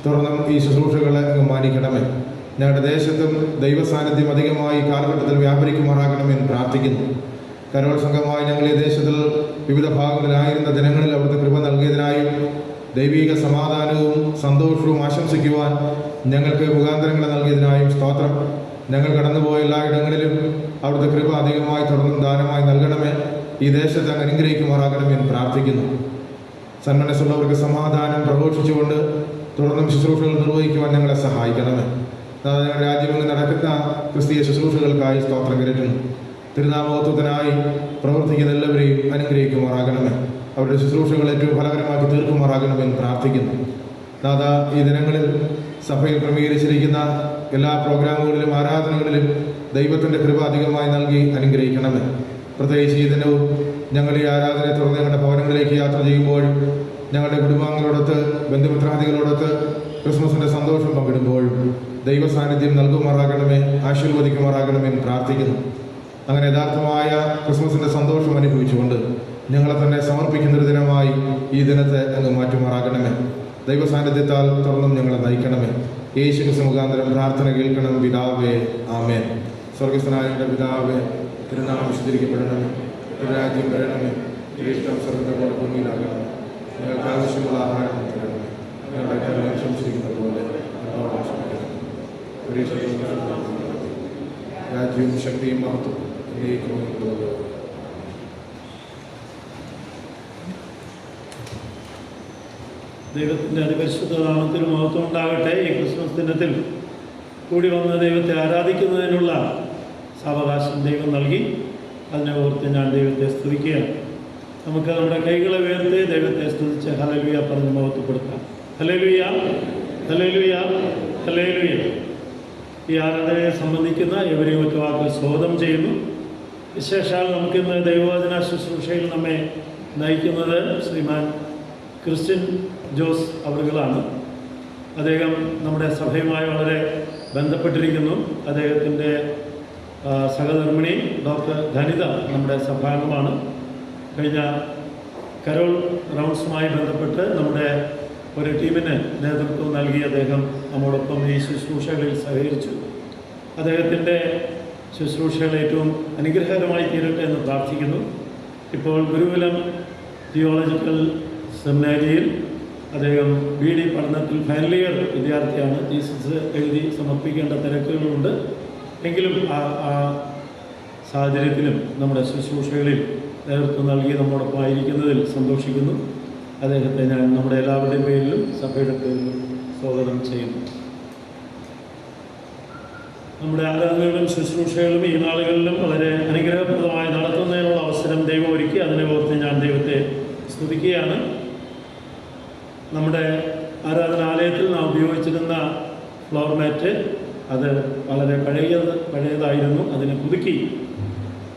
തുടർന്നും ഈ ശുശ്രൂഷകളെ അങ്ങ് മാനിക്കണമേ. ഞങ്ങളുടെ ദേശത്തും ദൈവസാന്നിധ്യം അധികമായി കാലഘട്ടത്തിൽ വ്യാപരിക്കുമാറാകണമെന്ന് പ്രാർത്ഥിക്കുന്നു. കരോൾ സംഘമായി ഞങ്ങൾ ഈ ദേശത്തിൽ വിവിധ ഭാഗങ്ങളിലായിരുന്ന ജനങ്ങളിൽ അവിടുത്തെ കൃപ നൽകിയതിനായും ദൈവിക സമാധാനവും സന്തോഷവും ആശംസിക്കുവാൻ ഞങ്ങൾക്ക് മുഖാന്തരങ്ങൾ നൽകിയതിനായും സ്തോത്രം. ഞങ്ങൾ കടന്നുപോയ എല്ലായിടങ്ങളിലും അവിടുത്തെ കൃപ അധികമായി തുടർന്നും ദാനമായി നൽകണമേ. ഈ ദേശത്തെ അങ്ങ് അനുഗ്രഹിക്കുമാറാകണമെന്ന് പ്രാർത്ഥിക്കുന്നു. സന്മനസ്സുള്ളവർക്ക് സമാധാനം പ്രഘോഷിച്ചുകൊണ്ട് തുടർന്നും ശുശ്രൂഷകൾ നിർവഹിക്കുവാൻ ഞങ്ങളെ സഹായിക്കണമേ. ഞങ്ങളുടെ രാജ്യങ്ങളിൽ നടക്കുന്ന ക്രിസ്തീയ ശുശ്രൂഷകൾക്കായി സ്തോത്രം കയറ്റുന്നു. തിരുനാമത്വത്തിനായി പ്രവർത്തിക്കുന്ന എല്ലാവരെയും അനുഗ്രഹിക്കുമാറാകണമേ. അവരുടെ ശുശ്രൂഷകൾ ഏറ്റവും ഫലകരമാക്കി തീർക്കുമാറാകണമെന്ന് പ്രാർത്ഥിക്കുന്നു. നാഥ, ഈ ദിനങ്ങളിൽ സഭയിൽ ക്രമീകരിച്ചിരിക്കുന്ന എല്ലാ പ്രോഗ്രാമുകളിലും ആരാധനകളിലും ദൈവത്തിൻ്റെ കൃപ അധികമായി നൽകി അനുഗ്രഹിക്കണമേ. പ്രത്യേകിച്ച് ഈ ദിനവും ഞങ്ങൾ ഈ ആരാധനയെ തുടർന്ന് ഞങ്ങളുടെ ഭവനങ്ങളിലേക്ക് യാത്ര ചെയ്യുമ്പോഴും ഞങ്ങളുടെ കുടുംബാംഗങ്ങളോടൊത്ത് ബന്ധുമിത്രാദികളോടൊത്ത് ക്രിസ്മസിൻ്റെ സന്തോഷം പങ്കിടുമ്പോഴും ദൈവ സാന്നിധ്യം നൽകുമാറാകണമേ, ആശീർവദിക്കുമാറാകണമെന്ന് പ്രാർത്ഥിക്കുന്നു. അങ്ങനെ യഥാർത്ഥമായ ക്രിസ്മസിൻ്റെ സന്തോഷം അനുഭവിച്ചുകൊണ്ട് ഞങ്ങളെ തന്നെ സമർപ്പിക്കുന്നൊരു ദിനമായി ഈ ദിനത്തെ അങ്ങ് മാറ്റുമാറാകണമേ. ദൈവ സാന്നിധ്യത്താൽ തുറന്നും ഞങ്ങളെ നയിക്കണമേ. യേശു ക്രിസ്തു മുഖാന്തരം പ്രാർത്ഥന കേൾക്കണം പിതാവേ, ആമേൻ. സ്വർഗസ്ഥനായ ഞങ്ങളുടെ പിതാവേ, തിരുനാമം വിശുദ്ധീകരിക്കപ്പെടണമേ. തിരുരാജ്യം വരണമേ. തിരുഷ്ടം സ്വർഗ്ഗത്തെ പോലെ ഭൂമിയിലാകണമേ. ഞങ്ങൾക്ക് ആവശ്യമുള്ള ആഹാരം തരണമേ. ഞങ്ങളുടെ കരുണ ക്ഷമിച്ചിരിക്കുന്നത് പോലെ ഞങ്ങളോട് ക്ഷമിക്കണം. രാജ്യവും ശക്തിയും മഹത്വം ദൈവത്തിൻ്റെ അതിപരിശുദ്ധ നാമത്തിന് മഹത്വം ഉണ്ടാകട്ടെ. ഈ ക്രിസ്മസ് ദിനത്തിൽ കൂടി വന്ന് ദൈവത്തെ ആരാധിക്കുന്നതിനുള്ള സാവകാശം ദൈവം നൽകി. അതിനെ ഓർത്ത് ഞാൻ ദൈവത്തെ സ്തുതിക്കുകയാണ്. നമുക്ക് നമ്മുടെ കൈകളെ ഉയർത്തി ദൈവത്തെ സ്തുതിച്ച് ഹല്ലേലൂയ പറഞ്ഞ് മഹത്വപ്പെടുത്താം. Hallelujah, hallelujah, hallelujah. ഈ ആരാധനയെ സംബന്ധിക്കുന്ന എവരെയും ഒറ്റ വാക്കിൽ സ്വാഗതം ചെയ്യുന്നു. വിശേഷാൽ നമുക്കിന്ന് ദൈവവചന ശുശ്രൂഷയിൽ നമ്മെ നയിക്കുന്നത് ശ്രീമാൻ ക്രിസ്ത്യൻ ജോസ് അവറുകളാണ്. അദ്ദേഹം നമ്മുടെ സഭയുമായി വളരെ ബന്ധപ്പെട്ടിരിക്കുന്നു. അദ്ദേഹത്തിൻ്റെ സഹധർമ്മിണി ഡോക്ടർ ധനിത നമ്മുടെ സഭാംഗമാണ്. കഴിഞ്ഞ കരോൾ റൗണ്ട്സുമായി ബന്ധപ്പെട്ട് നമ്മുടെ ഒരു ടീമിന് നേതൃത്വം നൽകി അദ്ദേഹം നമ്മോടൊപ്പം ഈ ശുശ്രൂഷകളിൽ സഹകരിച്ചു. അദ്ദേഹത്തിൻ്റെ ശുശ്രൂഷകൾ ഏറ്റവും അനുഗ്രഹകരമായി തീരട്ടെ എന്ന് പ്രാർത്ഥിക്കുന്നു. ഇപ്പോൾ ഗുരുകുലം തിയോളജിക്കൽ സെമിനാരിയിൽ അദ്ദേഹം BD പഠനത്തിൽ ഫൈനൽ ഇയർ വിദ്യാർത്ഥിയാണ്. തീസിസ് എഴുതി സമർപ്പിക്കേണ്ട തിരക്കുകളുണ്ട്. എങ്കിലും ആ സാഹചര്യത്തിലും നമ്മുടെ ശുശ്രൂഷകളിൽ നേതൃത്വം നൽകി നമ്മോടൊപ്പം ആയിരിക്കുന്നതിൽ സന്തോഷിക്കുന്നു. അദ്ദേഹത്തെ ഞാൻ നമ്മുടെ എല്ലാവരുടെയും പേരിലും സഭയുടെ പേരിലും സ്വാഗതം ചെയ്യുന്നു. നമ്മുടെ ആരാധനകളും ശുശ്രൂഷകളും ഈ നാളുകളിലും വളരെ അനുഗ്രഹപ്രദമായി നടത്തുന്നതിനുള്ള അവസരം ദൈവം ഒരുക്കി. അതിനെ ഓർത്ത് ഞാൻ ദൈവത്തെ സ്തുതിക്കുകയാണ്. നമ്മുടെ ആരാധനാലയത്തിൽ നാം ഉപയോഗിച്ചിരുന്ന ഫ്ലോർ മാറ്റ് അത് വളരെ പഴയതായിരുന്നു. അതിനെ പുതുക്കി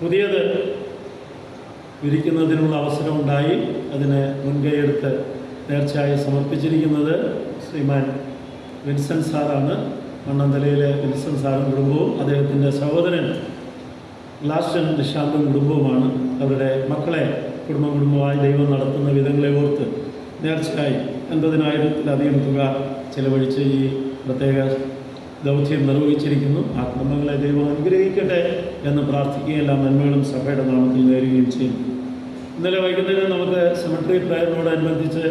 പുതിയത് വിരിക്കുന്നതിനുള്ള അവസരമുണ്ടായി. അതിന് മുൻകൈയെടുത്ത് നേർച്ചയായി സമർപ്പിച്ചിരിക്കുന്നത് ശ്രീമാൻ വിൻസെൻ്റ് സാറാണ്. മണ്ണന്തലയിലെ വിൻസെൻ്റ് സാറും കുടുംബവും അദ്ദേഹത്തിൻ്റെ സഹോദരൻ ലാസ്റ്റൻ നിശാന്തും കുടുംബവുമാണ്. അവരുടെ മക്കളെ കുടുംബമായി ദൈവം നടത്തുന്ന വിധങ്ങളെ ഓർത്ത് നേർച്ചയായി 50,000-ത്തിലധികം തുക ചെലവഴിച്ച് ഈ പ്രത്യേക ദൗത്യം നിർവഹിച്ചിരിക്കുന്നു. ആ കുടുംബങ്ങളെ ദൈവം അനുഗ്രഹിക്കട്ടെ എന്ന് പ്രാർത്ഥിക്കുകയും എല്ലാ നന്മകളും സഭയുടെ നാമത്തിൽ നേരുകയും ചെയ്യുന്നു. ഇന്നലെ വൈകുന്നേരം നമുക്ക് സെമിട്രി പ്രയറിനോടനുബന്ധിച്ച്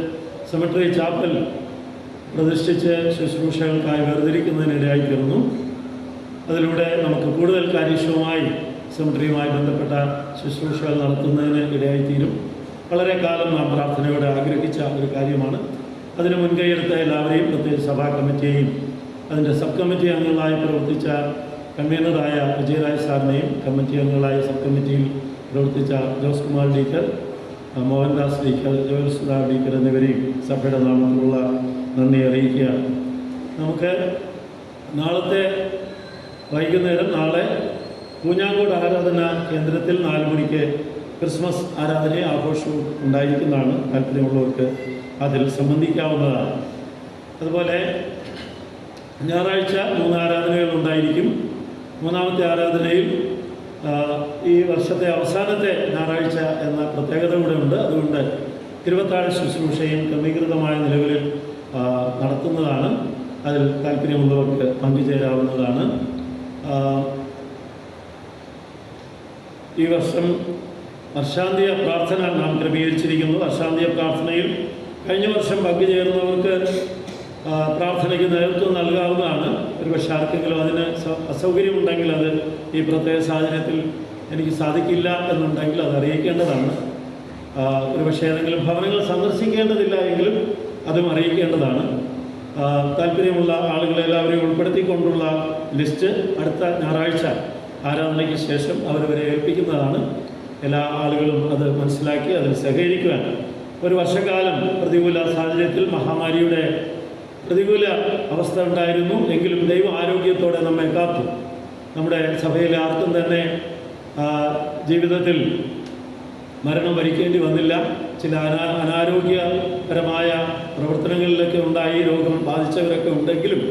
സെമിട്രി ചാപ്പൽ പ്രതിഷ്ഠിച്ച് ശുശ്രൂഷകൾക്കായി വേർതിരിക്കുന്നതിനിടയായി തീർന്നു. അതിലൂടെ നമുക്ക് കൂടുതൽ കാര്യക്ഷമമായി സെമിട്രിയുമായി ബന്ധപ്പെട്ട ശുശ്രൂഷകൾ നടത്തുന്നതിന് ഇടയായിത്തീരും. വളരെ കാലം നാം പ്രാർത്ഥനയോടെ ആഗ്രഹിച്ച ഒരു കാര്യമാണ്. അതിന് മുൻകൈയെടുത്ത എല്ലാവരെയും, പ്രത്യേകിച്ച് സഭാ കമ്മിറ്റിയെയും അതിൻ്റെ സബ് കമ്മിറ്റി അംഗങ്ങളായി പ്രവർത്തിച്ച കൺവീനറായ വിജയരാജ് സാറിനെയും കമ്മിറ്റി അംഗങ്ങളായ സബ് കമ്മിറ്റിയിൽ പ്രവർത്തിച്ച ജോസ് കുമാർ ഡീക്കർ, മോഹൻദാസ് ഡീക്കർ, ജോയൽ സുധാ ഡീക്കർ എന്നിവരെയും സഭയുടെ നാമത്തിലുള്ള നന്ദി അറിയിക്കുകയാണ്. നമുക്ക് നാളത്തെ വൈകുന്നേരം നാളെ പൂഞ്ഞാങ്കോട് ആരാധനാ കേന്ദ്രത്തിൽ 4 മണിക്ക് ക്രിസ്മസ് ആരാധനയും ആഘോഷവും ഉണ്ടായിരിക്കുന്നതാണ്. താല്പര്യമുള്ളവർക്ക് അതിൽ സംബന്ധിക്കാവുന്നതാണ്. അതുപോലെ ഞായറാഴ്ച 3 ആരാധനകൾ ഉണ്ടായിരിക്കും. 3ാമത്തെ ആരാധനയിൽ ഈ വർഷത്തെ അവസാനത്തെ ഞായറാഴ്ച എന്ന പ്രത്യേകത കൂടെ ഉണ്ട്. അതുകൊണ്ട് തിരുവത്താഴ ശുശ്രൂഷയും ക്രമീകൃതമായ നിലവിൽ നടത്തുന്നതാണ്. അതിൽ താല്പര്യമുള്ളവർക്ക് പങ്കുചേരാവുന്നതാണ്. ഈ വർഷം വർഷാന്ത്യ പ്രാർത്ഥന നാം ക്രമീകരിച്ചിരിക്കുന്നു. വർഷാന്ത്യ പ്രാർത്ഥനയിൽ കഴിഞ്ഞ വർഷം പങ്കുചേർന്നവർക്ക് പ്രാർത്ഥനയ്ക്ക് നേതൃത്വം നൽകാവുന്നതാണ്. ഒരു പക്ഷേ ആർക്കെങ്കിലും അതിന് അസൗകര്യമുണ്ടെങ്കിൽ അത് ഈ പ്രത്യേക സാഹചര്യത്തിൽ എനിക്ക് സാധിക്കില്ല എന്നുണ്ടെങ്കിൽ അത് അറിയിക്കേണ്ടതാണ്. ഒരു പക്ഷേ ഏതെങ്കിലും ഭവനങ്ങൾ സന്ദർശിക്കേണ്ടതില്ല എങ്കിലും അതും അറിയിക്കേണ്ടതാണ്. താല്പര്യമുള്ള ആളുകളെല്ലാവരെയും ഉൾപ്പെടുത്തിക്കൊണ്ടുള്ള ലിസ്റ്റ് അടുത്ത ഞായറാഴ്ച ആരാധനയ്ക്ക് ശേഷം അവരവരെ ഏൽപ്പിക്കുന്നതാണ്. എല്ലാ ആളുകളും അത് മനസ്സിലാക്കി അതിൽ സഹകരിക്കുവാൻ. ഒരു വർഷക്കാലം പ്രതികൂല സാഹചര്യത്തിൽ മഹാമാരിയുടെ പ്രതികൂല അവസ്ഥ ഉണ്ടായിരുന്നു. എങ്കിലും ദൈവം ആരോഗ്യത്തോടെ നമ്മെ കാത്തു. നമ്മുടെ സഭയിലെ ആർക്കും തന്നെ ജീവിതത്തിൽ മരണം വരിക്കേണ്ടി വന്നില്ല. ചില അനാരോഗ്യപരമായ പ്രവർത്തനങ്ങളിലൊക്കെ ഉണ്ടായി രോഗം ബാധിച്ചവരൊക്കെ ഉണ്ടെങ്കിലും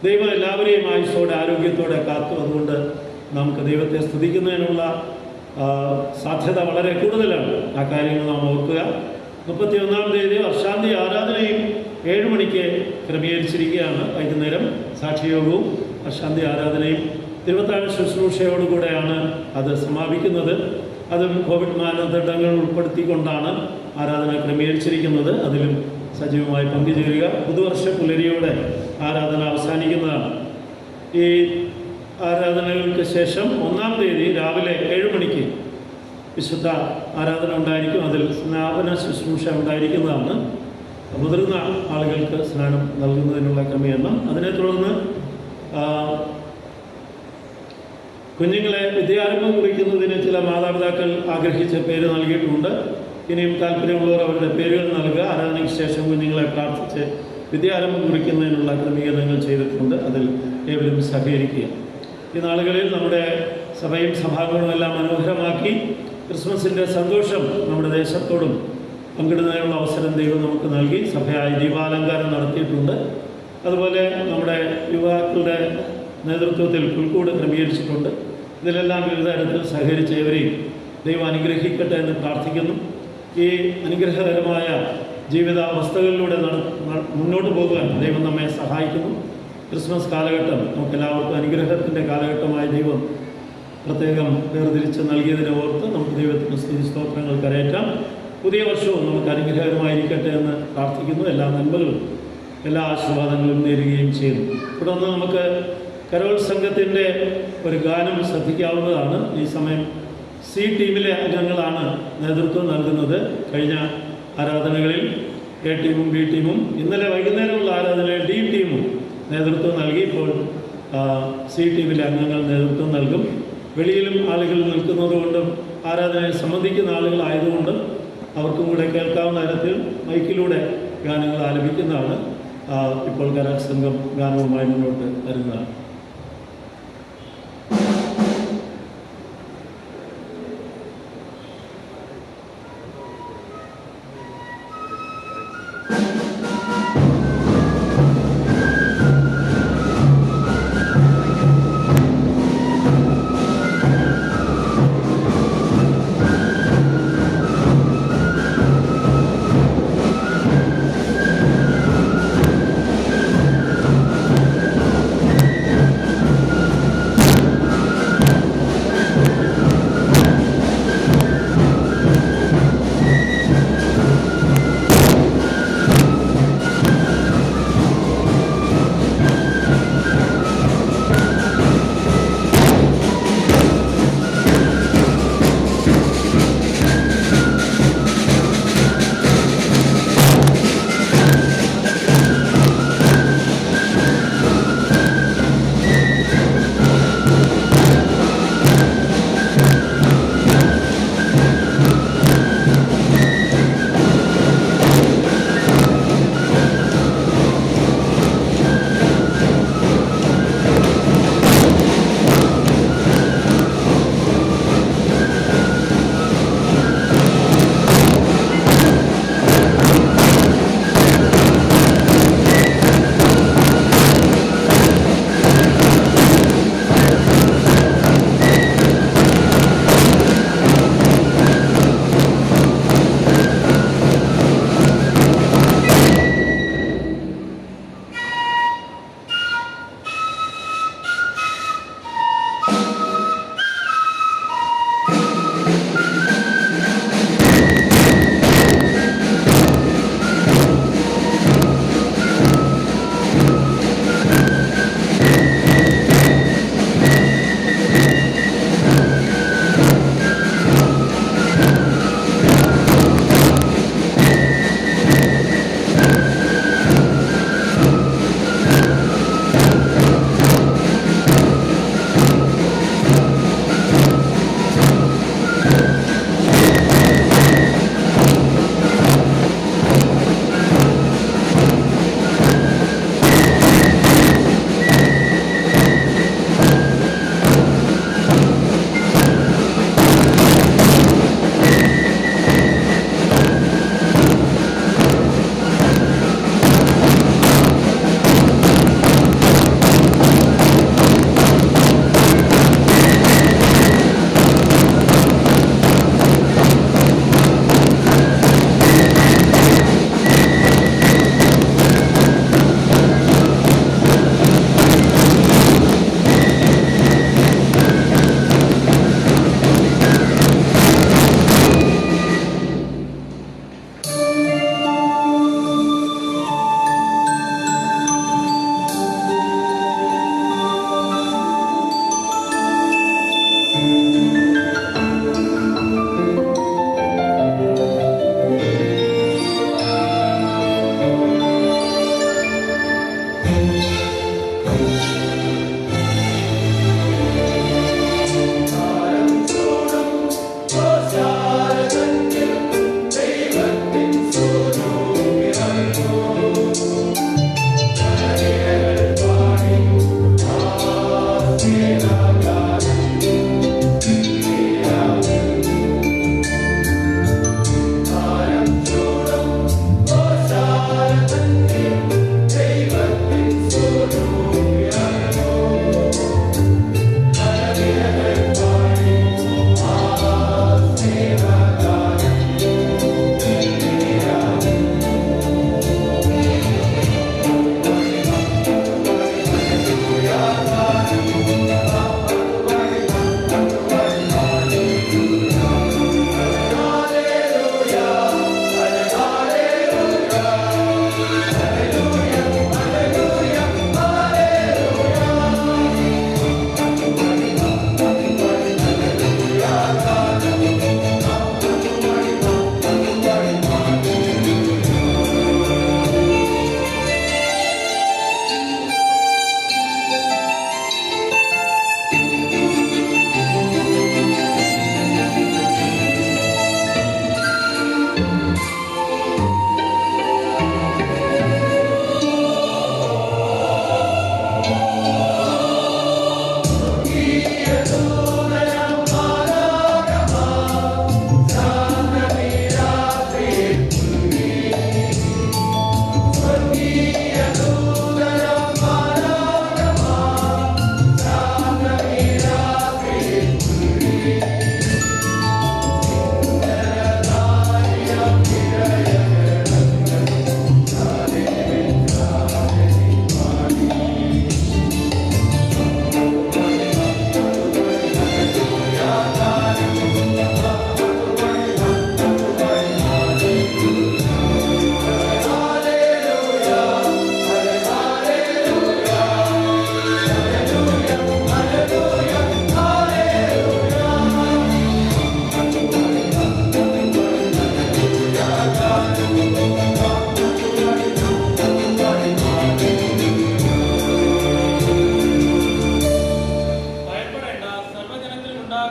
ദൈവം എല്ലാവരെയും ആയുസ്സോടെ ആരോഗ്യത്തോടെ കാത്തു. അതുകൊണ്ട് നമുക്ക് ദൈവത്തെ സ്തുതിക്കുന്നതിനുള്ള സാധ്യത വളരെ കൂടുതലാണ്. ആ കാര്യങ്ങൾ നാം ഓർക്കുക. 31-ാം തീയതി വർഷാന്ത്യ ആരാധനയും 7 മണിക്ക് ക്രമീകരിച്ചിരിക്കുകയാണ്. വൈകുന്നേരം സാക്ഷിയോഗവും വർഷാന്ത്യ ആരാധനയും തിരുവത്താഴ ശുശ്രൂഷയോടുകൂടെയാണ് അത് സമാപിക്കുന്നത്. അതും കോവിഡ് മാനദണ്ഡങ്ങൾ ഉൾപ്പെടുത്തിക്കൊണ്ടാണ് ആരാധന ക്രമീകരിച്ചിരിക്കുന്നത്. അതിലും സജീവമായി പങ്കുചേരുക. പുതുവർഷ പുലരിയോടെ ആരാധന അവസാനിക്കുന്നതാണ്. ഈ ആരാധനകൾക്ക് ശേഷം 1-ാം തീയതി രാവിലെ 7 മണിക്ക് വിശുദ്ധ ആരാധന ഉണ്ടായിരിക്കും. അതിൽ സ്നാപന ശുശ്രൂഷ ഉണ്ടായിരിക്കുന്നതാണ്. മുതിർന്ന ആളുകൾക്ക് സ്നാനം നൽകുന്നതിനുള്ള ക്രമീകരണം. അതിനെ തുടർന്ന് കുഞ്ഞുങ്ങളെ വിദ്യാരംഭം കുറിക്കുന്നതിന് ചില മാതാപിതാക്കൾ ആഗ്രഹിച്ച പേര് നൽകിയിട്ടുണ്ട്. ഇനിയും താല്പര്യമുള്ളവർ അവരുടെ പേരുകൾ നൽകുക. ആരാധനയ്ക്ക് ശേഷം കുഞ്ഞുങ്ങളെ പ്രാർത്ഥിച്ച് വിദ്യാരംഭം കുറിക്കുന്നതിനുള്ള ക്രമീകരണങ്ങൾ ചെയ്തിട്ടുണ്ട്. അതിൽ ഏവരും സഹകരിക്കുക. ഈ നാളുകളിൽ നമ്മുടെ സഭയും സഭാംഗങ്ങളും എല്ലാം മനോഹരമാക്കി ക്രിസ്മസിൻ്റെ സന്തോഷം നമ്മുടെ ദേശത്തോടും പങ്കിടുന്നതിനുള്ള അവസരം ദൈവം നമുക്ക് നൽകി. സഭയായി ദീപാലങ്കാരം നടത്തിയിട്ടുണ്ട്. അതുപോലെ നമ്മുടെ യുവാക്കളുടെ നേതൃത്വത്തിൽ പുൽക്കൂട് ക്രമീകരിച്ചിട്ടുണ്ട്. ഇതിലെല്ലാം വിവിധ തരത്തിൽ സഹകരിച്ചവരെയും ദൈവം അനുഗ്രഹിക്കട്ടെ എന്ന് പ്രാർത്ഥിക്കുന്നു. ഈ അനുഗ്രഹകരമായ ജീവിതാവസ്ഥകളിലൂടെ മുന്നോട്ട് പോകുവാൻ ദൈവം നമ്മെ സഹായിക്കുന്നു. ക്രിസ്മസ് കാലഘട്ടം നമുക്കെല്ലാവർക്കും അനുഗ്രഹത്തിൻ്റെ കാലഘട്ടമായി ദൈവം പ്രത്യേകം വേർതിരിച്ച് നൽകിയതിനെ ഓർത്ത് നമുക്ക് ദൈവത്തിന് സ്തുതി സ്തോത്രങ്ങൾ കരയറ്റാം. പുതിയ വർഷവും നമുക്ക് അനുഗ്രഹകരമായിരിക്കട്ടെ എന്ന് പ്രാർത്ഥിക്കുന്നു. എല്ലാ നന്മകളും എല്ലാ ആശീർവാദങ്ങളും നേരുകയും ചെയ്യുന്നു. തുടർന്ന് നമുക്ക് കരോൾ സംഘത്തിൻ്റെ ഒരു ഗാനം ശ്രദ്ധിക്കാവുന്നതാണ്. ഈ സമയം സി ടീമിലെ അംഗങ്ങളാണ് നേതൃത്വം നൽകുന്നത്. കഴിഞ്ഞ ആരാധനകളിൽ എ ടീമും ബി ടീമും, ഇന്നലെ വൈകുന്നേരമുള്ള ആരാധനയിൽ ഡി ടീമും നേതൃത്വം നൽകി. ഇപ്പോൾ സി ടീമിലെ അംഗങ്ങൾ നേതൃത്വം നൽകും. വെളിയിലും ആളുകൾ നിൽക്കുന്നതുകൊണ്ടും ആരാധനയിൽ സംബന്ധിക്കുന്ന ആളുകളായതുകൊണ്ടും അവർക്കും കൂടെ കേൾക്കാവുന്ന തരത്തിൽ മൈക്കിലൂടെ ഗാനങ്ങൾ ആലപിക്കുന്നതാണ്. ഇപ്പോൾ കരോൾ സംഘം ഗാനവുമായി മുന്നോട്ട് വരുന്നതാണ്.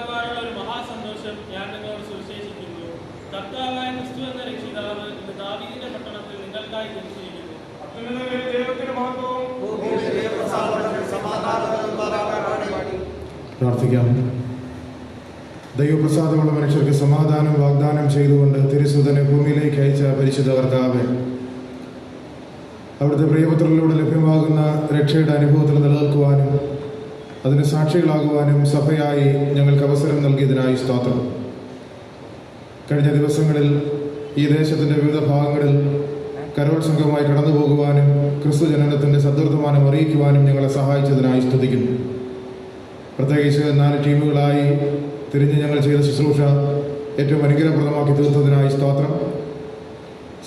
ഉണ്ടാകുവാനുള്ള ഒരു മഹാസന്തോഷം ഞാൻ നിങ്ങളോട് സുവിശേഷിക്കുന്നു. കർത്താവായ ക്രിസ്തു എന്ന രക്ഷിതാവ് ഇന്ന് ദാവീദിന്റെ പട്ടണത്തിൽ നിങ്ങൾക്കായി ജനിച്ചിരിക്കുന്നു. പ്രാർത്ഥിക്കാം. ദൈവപ്രസാദമുള്ള മനുഷ്യർക്ക് സമാധാനം വാഗ്ദാനം ചെയ്തുകൊണ്ട് തിരുസുതനെ ഭൂമിയിലേക്ക് അയച്ച പരിശുദ്ധ കർത്താവേ, അവിടുത്തെ പ്രിയപത്രങ്ങളിലൂടെ ലഭ്യമാകുന്ന രക്ഷയുടെ അനുഭവത്തിൽ നിലനിൽക്കുവാനും അതിന് സാക്ഷികളാകുവാനും സഭയായി ഞങ്ങൾക്ക് അവസരം നൽകിയതിനായി സ്തോത്രം. കഴിഞ്ഞ ദിവസങ്ങളിൽ ഈ ദേശത്തിൻ്റെ വിവിധ ഭാഗങ്ങളിൽ കരോത്സംഗമായി കടന്നു പോകുവാനും ക്രിസ്തു ജനനത്തിൻ്റെ സദ്വർത്തമാനം അറിയിക്കുവാനും ഞങ്ങളെ സഹായിച്ചതിനായി സ്തുതിക്കുന്നു. പ്രത്യേകിച്ച് 4 ടീമുകളായി തിരിഞ്ഞ് ഞങ്ങൾ ചെയ്ത ശുശ്രൂഷ ഏറ്റവും അനുഗ്രഹപ്രദമാക്കി തീർത്തതിനായി സ്തോത്രം.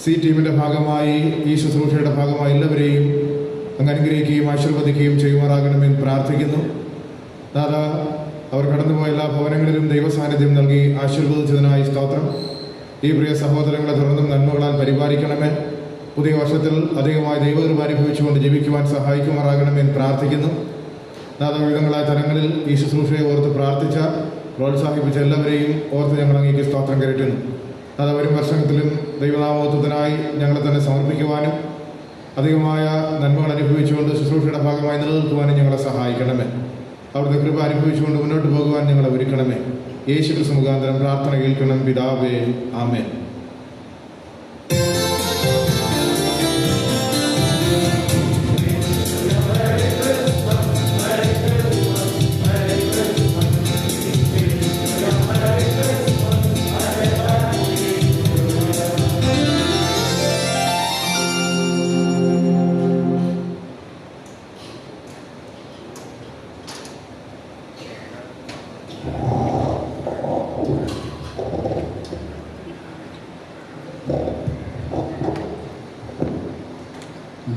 സി ടീമിൻ്റെ ഭാഗമായി ഈ ശുശ്രൂഷയുടെ ഭാഗമായി എല്ലാവരെയും അങ്ങ് അനുഗ്രഹിക്കുകയും ആശീർവദിക്കുകയും ചെയ്യുമാറാകണമെന്ന് പ്രാർത്ഥിക്കുന്നു. നാഥ, അവർ കടന്നുപോയ എല്ലാ ഭവനങ്ങളിലും ദൈവസാന്നിധ്യം നൽകി ആശീർവദിച്ചതിനായി സ്തോത്രം. ഈ പ്രിയ സഹോദരങ്ങളെ തുടർന്നും നന്മകളാൽ പരിപാലിക്കണമേ. പുതിയ വർഷത്തിൽ അധികമായി ദൈവകൃപ അനുഭവിച്ചുകൊണ്ട് ജീവിക്കുവാൻ സഹായിക്കുമാറാകണമെന്ന് പ്രാർത്ഥിക്കുന്നു. നാഥ, വിവിധങ്ങളായ തലങ്ങളിൽ ഈ ശുശ്രൂഷയെ ഓർത്ത് പ്രാർത്ഥിച്ച പ്രോത്സാഹിപ്പിച്ച എല്ലാവരെയും ഓർത്ത് ഞങ്ങൾ അങ്ങേക്ക് സ്തോത്രം കരറ്റുന്നു. നാഥ, വരും വർഷത്തിലും ദൈവനാമത്വത്തിനായി ഞങ്ങളെ തന്നെ സമർപ്പിക്കുവാനും അധികമായ നന്മകൾ അനുഭവിച്ചുകൊണ്ട് ശുശ്രൂഷയുടെ ഭാഗമായി നിലനിൽക്കുവാനും ഞങ്ങളെ സഹായിക്കണമേ. അവിടുത്തെ കൃപ അനുഭവിച്ചുകൊണ്ട് മുന്നോട്ട് പോകുവാൻ ഞങ്ങളെ ഒരുക്കണമേ. യേശു ക്രിസ്തു മുഖാന്തരം പ്രാർത്ഥന കേൾക്കണം പിതാവേ, ആമേൻ.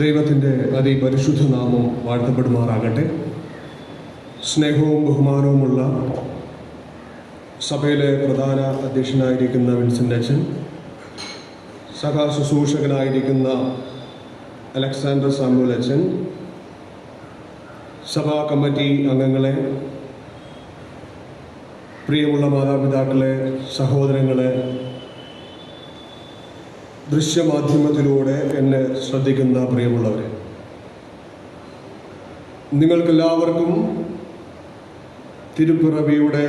ദൈവത്തിൻ്റെ അതിപരിശുദ്ധ നാമം വാഴ്ത്തപ്പെടുമാറാകട്ടെ. സ്നേഹവും ബഹുമാനവുമുള്ള സഭയിലെ പ്രധാന അധ്യക്ഷനായിരിക്കുന്ന വിൻസെൻ്റ് അച്ഛൻ, സഹശുശ്രൂഷകനായിരിക്കുന്ന അലക്സാണ്ടർ സാമുവൽ അച്ഛൻ, സഭാ കമ്മിറ്റി അംഗങ്ങളെ, പ്രിയമുള്ള മാതാപിതാക്കളെ, സഹോദരങ്ങളെ, ദൃശ്യമാധ്യമത്തിലൂടെ എന്നെ ശ്രദ്ധിക്കുന്ന പ്രിയമുള്ളവരെ, നിങ്ങൾക്കെല്ലാവർക്കും തിരുപ്പിറവിയുടെ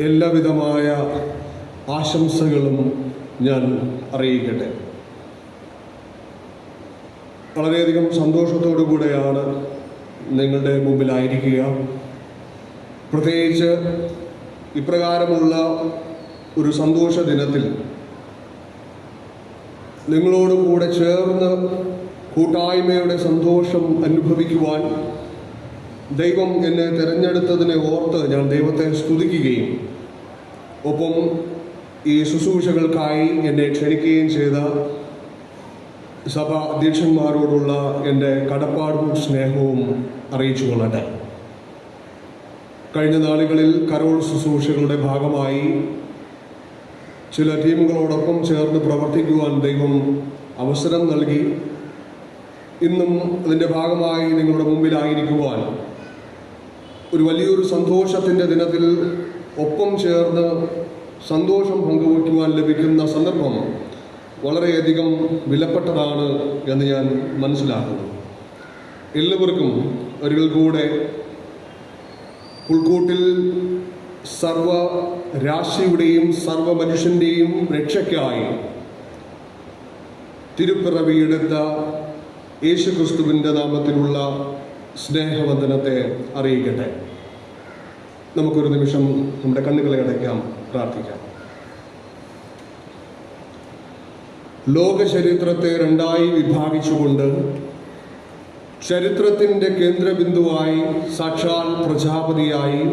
എല്ലാവിധമായ ആശംസകളും ഞാൻ അറിയിക്കട്ടെ. വളരെയധികം സന്തോഷത്തോടു കൂടെയാണ് നിങ്ങളുടെ മുമ്പിലായിരിക്കുക. പ്രത്യേകിച്ച് ഇപ്രകാരമുള്ള ഒരു സന്തോഷ ദിനത്തിൽ നിങ്ങളോട് കൂടെ ചേർന്ന് കൂട്ടായ്മയുടെ സന്തോഷം അനുഭവിക്കുവാൻ ദൈവം എന്നെ തിരഞ്ഞെടുത്തതിനെ ഓർത്ത് ഞാൻ ദൈവത്തെ സ്തുതിക്കുകയും ഒപ്പം ഈ ശുശ്രൂഷകൾക്കായി എന്നെ ക്ഷണിക്കുകയും ചെയ്ത സഭാ അധ്യക്ഷന്മാരോടുള്ള എൻ്റെ കടപ്പാടും സ്നേഹവും അറിയിച്ചു കൊള്ളട്ടെ. കഴിഞ്ഞ നാളുകളിൽ കരോൾ ശുശ്രൂഷകളുടെ ഭാഗമായി ചില ടീമുകളോടൊപ്പം ചേർന്ന് പ്രവർത്തിക്കുവാൻ ദൈവം അവസരം നൽകി. ഇന്നും അതിൻ്റെ ഭാഗമായി നിങ്ങളുടെ മുമ്പിലായിരിക്കുവാൻ, ഒരു വലിയൊരു സന്തോഷത്തിൻ്റെ ദിനത്തിൽ ഒപ്പം ചേർന്ന് സന്തോഷം പങ്കുവയ്ക്കുവാൻ ലഭിക്കുന്ന സന്ദർഭം വളരെയധികം വിലപ്പെട്ടതാണ് എന്ന് ഞാൻ മനസ്സിലാക്കുന്നു. എല്ലാവർക്കും ഒരിക്കൽ കൂടെ പുൽക്കൂട്ടിൽ സർവ രാശിയുടെയും സർവ മനുഷ്യൻ്റെയും രക്ഷയ്ക്കായി തിരുപ്പിറവിയെടുത്ത യേശുക്രിസ്തുവിൻ്റെ നാമത്തിലുള്ള സ്നേഹവന്ദനത്തെ അറിയിക്കട്ടെ. നമുക്കൊരു നിമിഷം നമ്മുടെ കണ്ണുകളെ അടയ്ക്കാം, പ്രാർത്ഥിക്കാം. ലോക ചരിത്രത്തെ രണ്ടായി വിഭാഗിച്ചുകൊണ്ട് ചരിത്രത്തിൻ്റെ കേന്ദ്രബിന്ദുവായി സാക്ഷാൽ പ്രജാപതിയായി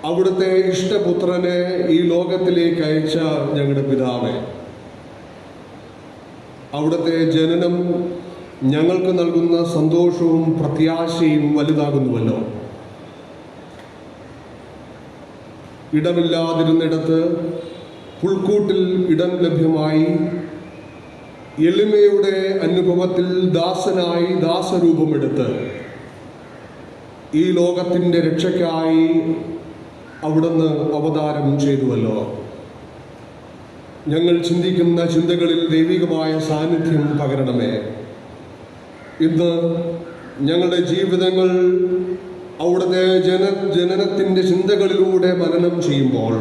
അവിടുത്തെ ഇഷ്ടപുത്രനെ ഈ ലോകത്തിലേക്ക് അയച്ച ഞങ്ങളുടെ പിതാവേ, അവിടുത്തെ ജനനം ഞങ്ങൾക്ക് നൽകുന്ന സന്തോഷവും പ്രത്യാശയും വലുതാകുന്നുവല്ലോ. ഇടമില്ലാതിരുന്നിടത്ത് പുൽക്കൂട്ടിൽ ഇടം ലഭ്യമായി എളിമയുടെ അനുഭവത്തിൽ ദാസനായി ദാസരൂപമെടുത്ത് ഈ ലോകത്തിൻ്റെ രക്ഷയ്ക്കായി അവിടുന്ന് അവതാരം ചെയ്തുവല്ലോ. ഞങ്ങൾ ചിന്തിക്കുന്ന ചിന്തകളിൽ ദൈവികമായ സാന്നിധ്യം പകരണമേ. ഇന്ന് ഞങ്ങളുടെ ജീവിതങ്ങൾ അവിടുത്തെ ജനനത്തിൻ്റെ ചിന്തകളിലൂടെ മനനം ചെയ്യുമ്പോൾ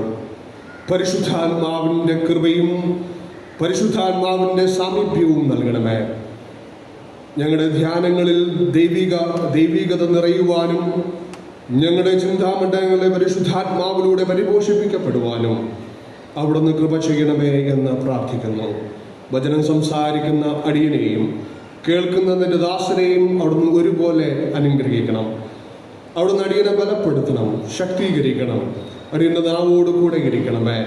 പരിശുദ്ധാത്മാവിൻ്റെ കൃപയും പരിശുദ്ധാത്മാവിൻ്റെ സാമീപ്യവും നൽകണമേ. ഞങ്ങളുടെ ധ്യാനങ്ങളിൽ ദൈവികത നിറയുവാനും ഞങ്ങളുടെ ചിന്താമണ്ഡലങ്ങളെ പരിശുദ്ധാത്മാവിലൂടെ പരിപോഷിപ്പിക്കപ്പെടുവാനും അവിടുന്ന് കൃപ ചെയ്യണമേ എന്ന് പ്രാർത്ഥിക്കുന്നു. വചനം സംസാരിക്കുന്ന അടിയനെയും കേൾക്കുന്ന നിന്റെ ദാസനെയും അവിടുന്ന് ഒരുപോലെ അനുഗ്രഹിക്കണം. അവിടുന്ന് അടിയനെ ബലപ്പെടുത്തണം, ശക്തീകരിക്കണം. അടിയന്റെ നാവോട് കൂടെ ഇരിക്കണമേ.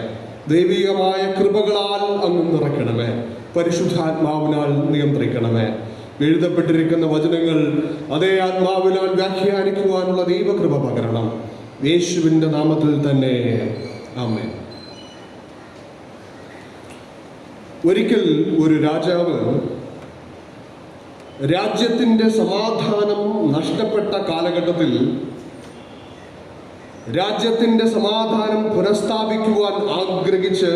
ദൈവികമായ കൃപകളാൽ അങ്ങ് നിറയ്ക്കണമേ. പരിശുദ്ധാത്മാവിനാൽ നിയന്ത്രിക്കണമേ. എഴുതപ്പെട്ടിരിക്കുന്ന വചനങ്ങൾ അതേ ആത്മാവിനാൽ വ്യാഖ്യാനിക്കുവാനുള്ള ദൈവകൃപ പകരണം. യേശുവിൻ്റെ നാമത്തിൽ തന്നെ ആമേൻ. ഒരിക്കൽ ഒരു രാജാവ് രാജ്യത്തിൻ്റെ സമാധാനം നഷ്ടപ്പെട്ട കാലഘട്ടത്തിൽ രാജ്യത്തിൻ്റെ സമാധാനം പുനഃസ്ഥാപിക്കുവാൻ ആഗ്രഹിച്ച്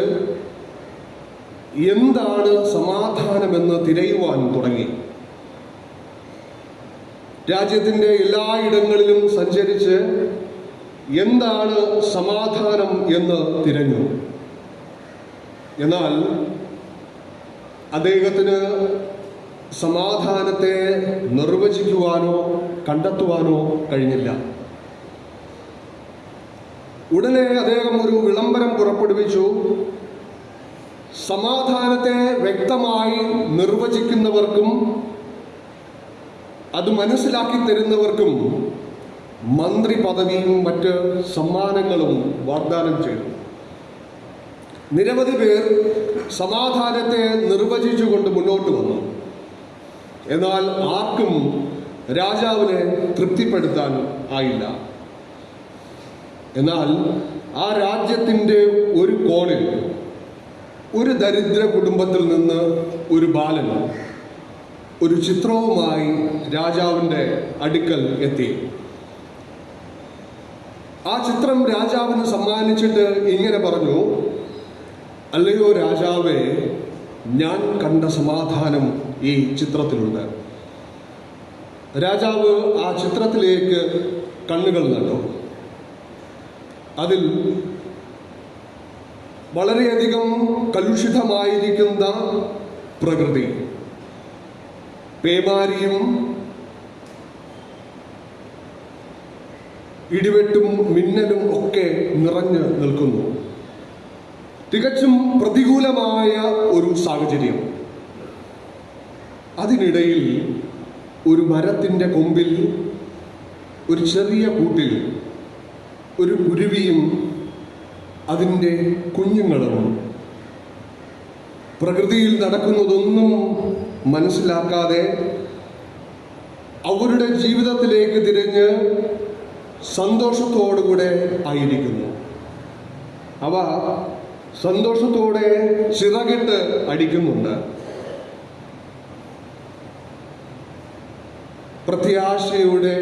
എന്താണ് സമാധാനമെന്ന് തിരയുവാൻ തുടങ്ങി. രാജ്യത്തിൻ്റെ എല്ലായിടങ്ങളിലും സഞ്ചരിച്ച് എന്താണ് സമാധാനം എന്ന് തിരഞ്ഞു. എന്നാൽ അദ്ദേഹത്തിന് സമാധാനത്തെ നിർവചിക്കുവാനോ കണ്ടെത്തുവാനോ കഴിഞ്ഞില്ല. ഉടനെ അദ്ദേഹം ഒരു വിളംബരം പുറപ്പെടുവിച്ചു. സമാധാനത്തെ വ്യക്തമായി നിർവചിക്കുന്നവർക്കും അത് മനസ്സിലാക്കി തരുന്നവർക്കും മന്ത്രി പദവിയും മറ്റ് സമ്മാനങ്ങളും വാഗ്ദാനം ചെയ്തു. നിരവധി പേർ സമാധാനത്തെ നിർവചിച്ചുകൊണ്ട് മുന്നോട്ട് വന്നു. എന്നാൽ ആർക്കും രാജാവിനെ തൃപ്തിപ്പെടുത്താൻ ആയില്ല. എന്നാൽ ആ രാജ്യത്തിൻ്റെ ഒരു കോണിൽ ഒരു ദരിദ്ര കുടുംബത്തിൽ നിന്ന് ഒരു ബാലൻ ഒരു ചിത്രവുമായി രാജാവിൻ്റെ അടുക്കൽ എത്തി. ആ ചിത്രം രാജാവിന് സമ്മാനിച്ചിട്ട് ഇങ്ങനെ പറഞ്ഞു: അല്ലയോ രാജാവേ, ഞാൻ കണ്ട സമാധാനം ഈ ചിത്രത്തിലുണ്ട്. രാജാവ് ആ ചിത്രത്തിലേക്ക് കണ്ണുകൾ നട്ടു. അതിൽ വളരെയധികം കലുഷിതമായിരിക്കുന്ന പ്രകൃതി, പേമാരിയും ഇടിവെട്ടും മിന്നലും ഒക്കെ നിറഞ്ഞു നിൽക്കുന്നു. തികച്ചും പ്രതികൂലമായ ഒരു സാഹചര്യം. അതിനിടയിൽ ഒരു മരത്തിൻ്റെ കൊമ്പിൽ ഒരു ചെറിയ കൂട്ടിൽ ഒരു കുരുവിയും അതിൻ്റെ കുഞ്ഞുങ്ങളും പ്രകൃതിയിൽ നടക്കുന്നതൊന്നും മനസ്സിലാക്കാതെ അവരുടെ ജീവിതത്തിലേക്ക് തിരിഞ്ഞ് സന്തോഷത്തോടുകൂടെ ആയിരിക്കുന്നു. അവ സന്തോഷത്തോടെ ചിറകിട്ട് അടിക്കുന്നുണ്ട്. പ്രത്യാശയുടെ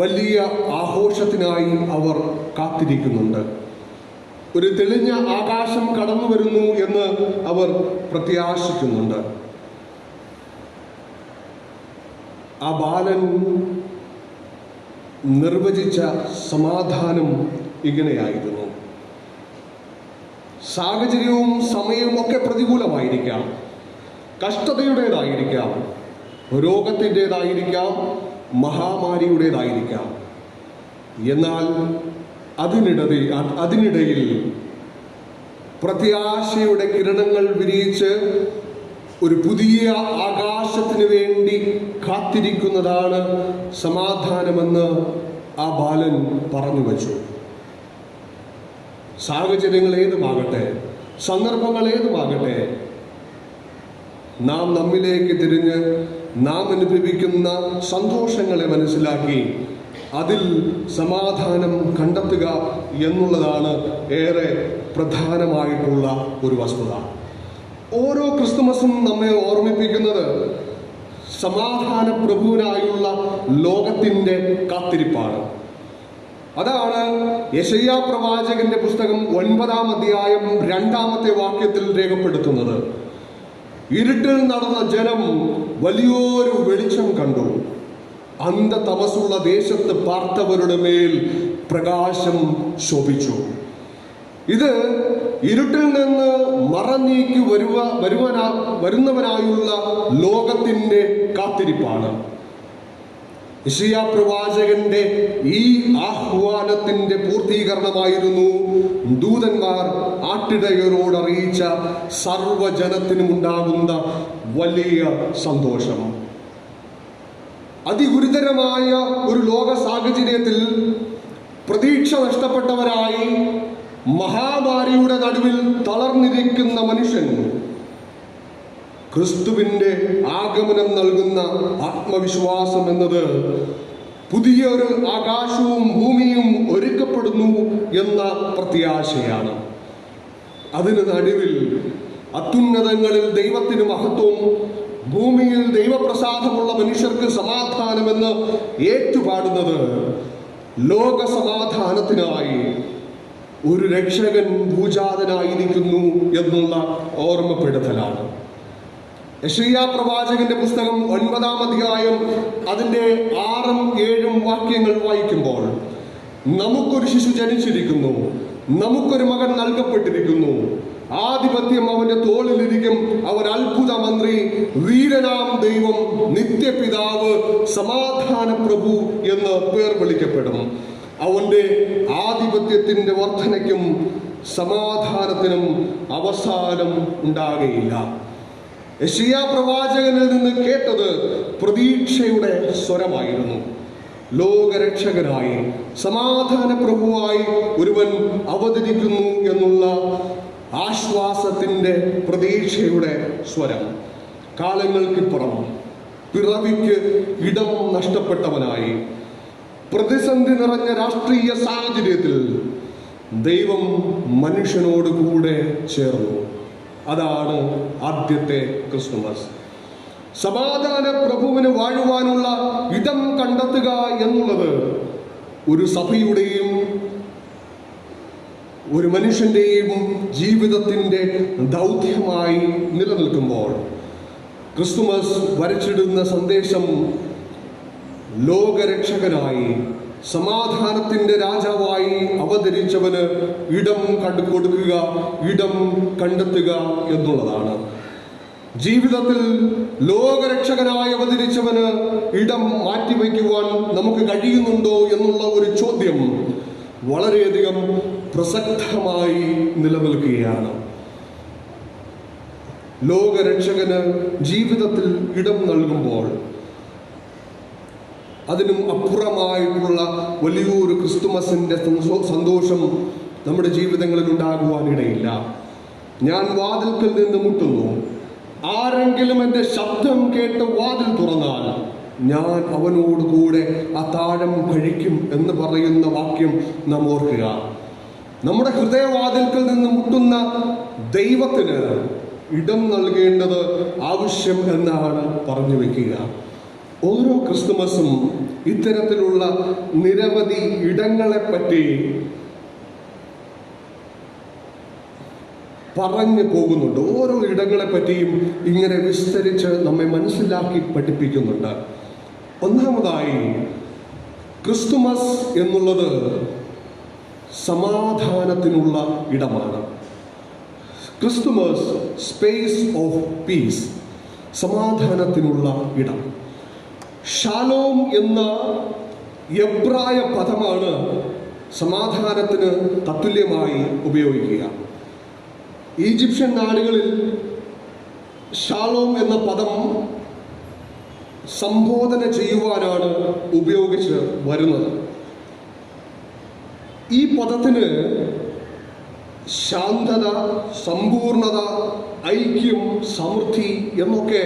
വലിയ ആഘോഷത്തിനായി അവർ കാത്തിരിക്കുന്നുണ്ട്. ഒരു തെളിഞ്ഞ ആകാശം കടന്നു വരുന്നു എന്ന് അവർ പ്രത്യാശിക്കുന്നുണ്ട്. ആ ബാലൻ നിർവചിച്ച സമാധാനം ഇങ്ങനെയായിരുന്നു. സാഹചര്യവും സമയവും ഒക്കെ പ്രതികൂലമായിരിക്കാം, കഷ്ടതയുടേതായിരിക്കാം, രോഗത്തിൻ്റെതായിരിക്കാം, മഹാമാരിയുടേതായിരിക്കാം. എന്നാൽ അതിനിടയിൽ പ്രത്യാശയുടെ കിരണങ്ങൾ വിരിയിച്ച് ഒരു പുതിയ ആകാശത്തിന് വേണ്ടി കാത്തിരിക്കുന്നതാണ് സമാധാനമെന്ന് ആ ബാലൻ പറഞ്ഞു വച്ചു. സാഹചര്യങ്ങൾ ഏതുമാകട്ടെ, സന്ദർഭങ്ങൾ ഏതുമാകട്ടെ, നാം നമ്മിലേക്ക് തിരിഞ്ഞ് നാം അനുഭവിക്കുന്ന സന്തോഷങ്ങളെ മനസ്സിലാക്കി അതിൽ സമാധാനം കണ്ടെത്തുക എന്നുള്ളതാണ് ഏറെ പ്രധാനമായിട്ടുള്ള ഒരു വസ്തുത. ഓരോ ക്രിസ്തുമസും നമ്മെ ഓർമ്മിപ്പിക്കുന്നത് സമാധാന പ്രഭുവിനായുള്ള ലോകത്തിൻ്റെ കാത്തിരിപ്പാണ്. അതാണ് യെശയ്യാ പ്രവാചകന്റെ പുസ്തകം 9-ാം അധ്യായം 2-ാമത്തെ വാക്യത്തിൽ രേഖപ്പെടുത്തുന്നത്. ഇരുട്ടിൽ നടന്ന ജനം വലിയൊരു വെളിച്ചം കണ്ടു. അന്ധതമസുള്ള ദേശത്ത് പാർത്തവരുടെ മേൽ പ്രകാശം ശോഭിച്ചു. ഇത് ഇരുട്ടിൽ നിന്ന് മറനീക്കി വരുന്നവനായുള്ള ലോകത്തിൻ്റെ കാത്തിരിപ്പാണ്. യെശയ്യാ പ്രവാചകന്റെ ഈ ആഹ്വാനത്തിന്റെ പൂർത്തീകരണമായിരുന്നു ദൂതന്മാർ ആട്ടിടയരോട് അറിയിച്ച സർവ്വജനത്തിനും ഉണ്ടാകുന്ന വലിയ സന്തോഷം. അതിഗുരുതരമായ ഒരു ലോക സാഹചര്യത്തിൽ പ്രതീക്ഷ നഷ്ടപ്പെട്ടവരായി മഹാമാരിയുടെ നടുവിൽ തളർന്നിരിക്കുന്ന മനുഷ്യൻ ക്രിസ്തുവിൻ്റെ ആഗമനം നൽകുന്ന ആത്മവിശ്വാസം എന്നത് പുതിയൊരു ആകാശവും ഭൂമിയും ഒരുക്കപ്പെടുന്നു എന്ന പ്രത്യാശയാണ്. അതിന് നടുവിൽ അത്യുന്നതങ്ങളിൽ ദൈവത്തിന് മഹത്വം, ഭൂമിയിൽ ദൈവപ്രസാദമുള്ള മനുഷ്യർക്ക് സമാധാനമെന്ന് ഏറ്റുപാടുന്നത് ലോക സമാധാനത്തിനായി ഒരു രക്ഷകൻ ഭൂജാതനായിരിക്കുന്നു എന്നുള്ള ഓർമ്മപ്പെടുത്തലാണ്. യെശയ്യാ പ്രവാചകന്റെ പുസ്തകം 9-ാം അധ്യായം അതിൻ്റെ 6-ഉം 7-ഉം വാക്യങ്ങൾ വായിക്കുമ്പോൾ, നമുക്കൊരു ശിശു ജനിച്ചിരിക്കുന്നു, നമുക്കൊരു മകൻ നൽകപ്പെട്ടിരിക്കുന്നു, ആധിപത്യം അവന്റെ തോളിലിരിക്കും, അവൻ അത്ഭുത മന്ത്രി, വീരനാം ദൈവം, നിത്യപിതാവ്, സമാധാന പ്രഭു എന്ന് പേർ വിളിക്കപ്പെടും. അവന്റെ ആധിപത്യത്തിന്റെ വർധനയ്ക്കും സമാധാനത്തിനും അവസാനം ഉണ്ടാകുകയില്ല. യെശയ്യാ പ്രവാചകനിൽ നിന്ന് കേട്ടത് പ്രതീക്ഷയുടെ സ്വരമായിരുന്നു. ലോകരക്ഷകനായി സമാധാന പ്രഭുവായി ഒരുവൻ അവതരിക്കുന്നു എന്നുള്ള ആശ്വാസത്തിന്റെ പ്രതീക്ഷയുടെ സ്വരം. കാലങ്ങൾക്കിപ്പുറം പിറവിക്ക് ഇടം നഷ്ടപ്പെട്ടവനായി പ്രതിസന്ധി നിറഞ്ഞ രാഷ്ട്രീയ സാഹചര്യത്തിൽ ദൈവം മനുഷ്യനോട് കൂടെ ചേർന്നു. അതാണ് ആദ്യത്തെ ക്രിസ്തുമസ്. സമാധാന പ്രഭുവിന് വാഴുവാനുള്ള ഇടം കണ്ടെത്തുക എന്നുള്ളത് ഒരു സഭയുടെയും ഒരു മനുഷ്യന്റെയും ജീവിതത്തിന്റെ ദൗത്യമായി നിലനിൽക്കുമ്പോൾ ക്രിസ്തുമസ് വരച്ചിടുന്ന സന്ദേശം ലോകരക്ഷകനായി സമാധാനത്തിന്റെ രാജാവായി അവതരിച്ചവന് ഇടം കൊടുക്കുക, ഇടം കണ്ടെത്തുക എന്നുള്ളതാണ്. ജീവിതത്തിൽ ലോകരക്ഷകനായി അവതരിച്ചവന് ഇടം മാറ്റിവെക്കുവാൻ നമുക്ക് കഴിയുന്നുണ്ടോ എന്നുള്ള ഒരു ചോദ്യം വളരെയധികം പ്രസക്തമായി നിലനിൽക്കുകയാണ്. ലോകരക്ഷകന് ജീവിതത്തിൽ ഇടം നൽകുമ്പോൾ അതിനും അപ്പുറമായിട്ടുള്ള വലിയൊരു ക്രിസ്തുമസിന്റെ സന്തോഷം നമ്മുടെ ജീവിതങ്ങളിൽ ഉണ്ടാകുവാനിടയില്ല. ഞാൻ വാതിൽക്കൽ നിന്ന് മുട്ടുന്നു, ആരെങ്കിലും എൻ്റെ ശബ്ദം കേട്ട് വാതിൽ തുറന്നാൽ ഞാൻ അവനോട് കൂടെ അത്താഴം കഴിക്കും എന്ന് പറയുന്ന വാക്യം നാം ഓർക്കുക. നമ്മുടെ ഹൃദയവാതിൽക്കൽ നിന്ന് മുട്ടുന്ന ദൈവത്തിന് ഇടം നൽകേണ്ടത് ആവശ്യം എന്നാണ് പറഞ്ഞു വെക്കുക. ഓരോ ക്രിസ്തുമസും ഇത്തരത്തിലുള്ള നിരവധി ഇടങ്ങളെപ്പറ്റി പറഞ്ഞു പോകുന്നുണ്ട്. ഓരോ ഇടങ്ങളെപ്പറ്റിയും ഇങ്ങനെ വിസ്തരിച്ച് നമ്മെ മനസ്സിലാക്കി പഠിപ്പിക്കുന്നുണ്ട്. ഒന്നാമതായി, ക്രിസ്തുമസ് എന്നുള്ളത് സമാധാനത്തിനുള്ള ഇടമാണ്. ക്രിസ്തുമസ്, സ്പേസ് ഓഫ് പീസ്, സമാധാനത്തിനുള്ള ഇടം. ഷാലോം എന്ന എബ്രായ പദമാണ് സമാധാനത്തിന് തത്തുല്യമായി ഉപയോഗിക്കുക. ഈജിപ്ഷ്യൻ നാടുകളിൽ ഷാലോം എന്ന പദം സംബോധന ചെയ്യുവാനാണ് ഉപയോഗിച്ച് വരുന്നത്. ഈ പദത്തിന് ശാന്തത, സമ്പൂർണത, ഐക്യം, സമൃദ്ധി എന്നൊക്കെ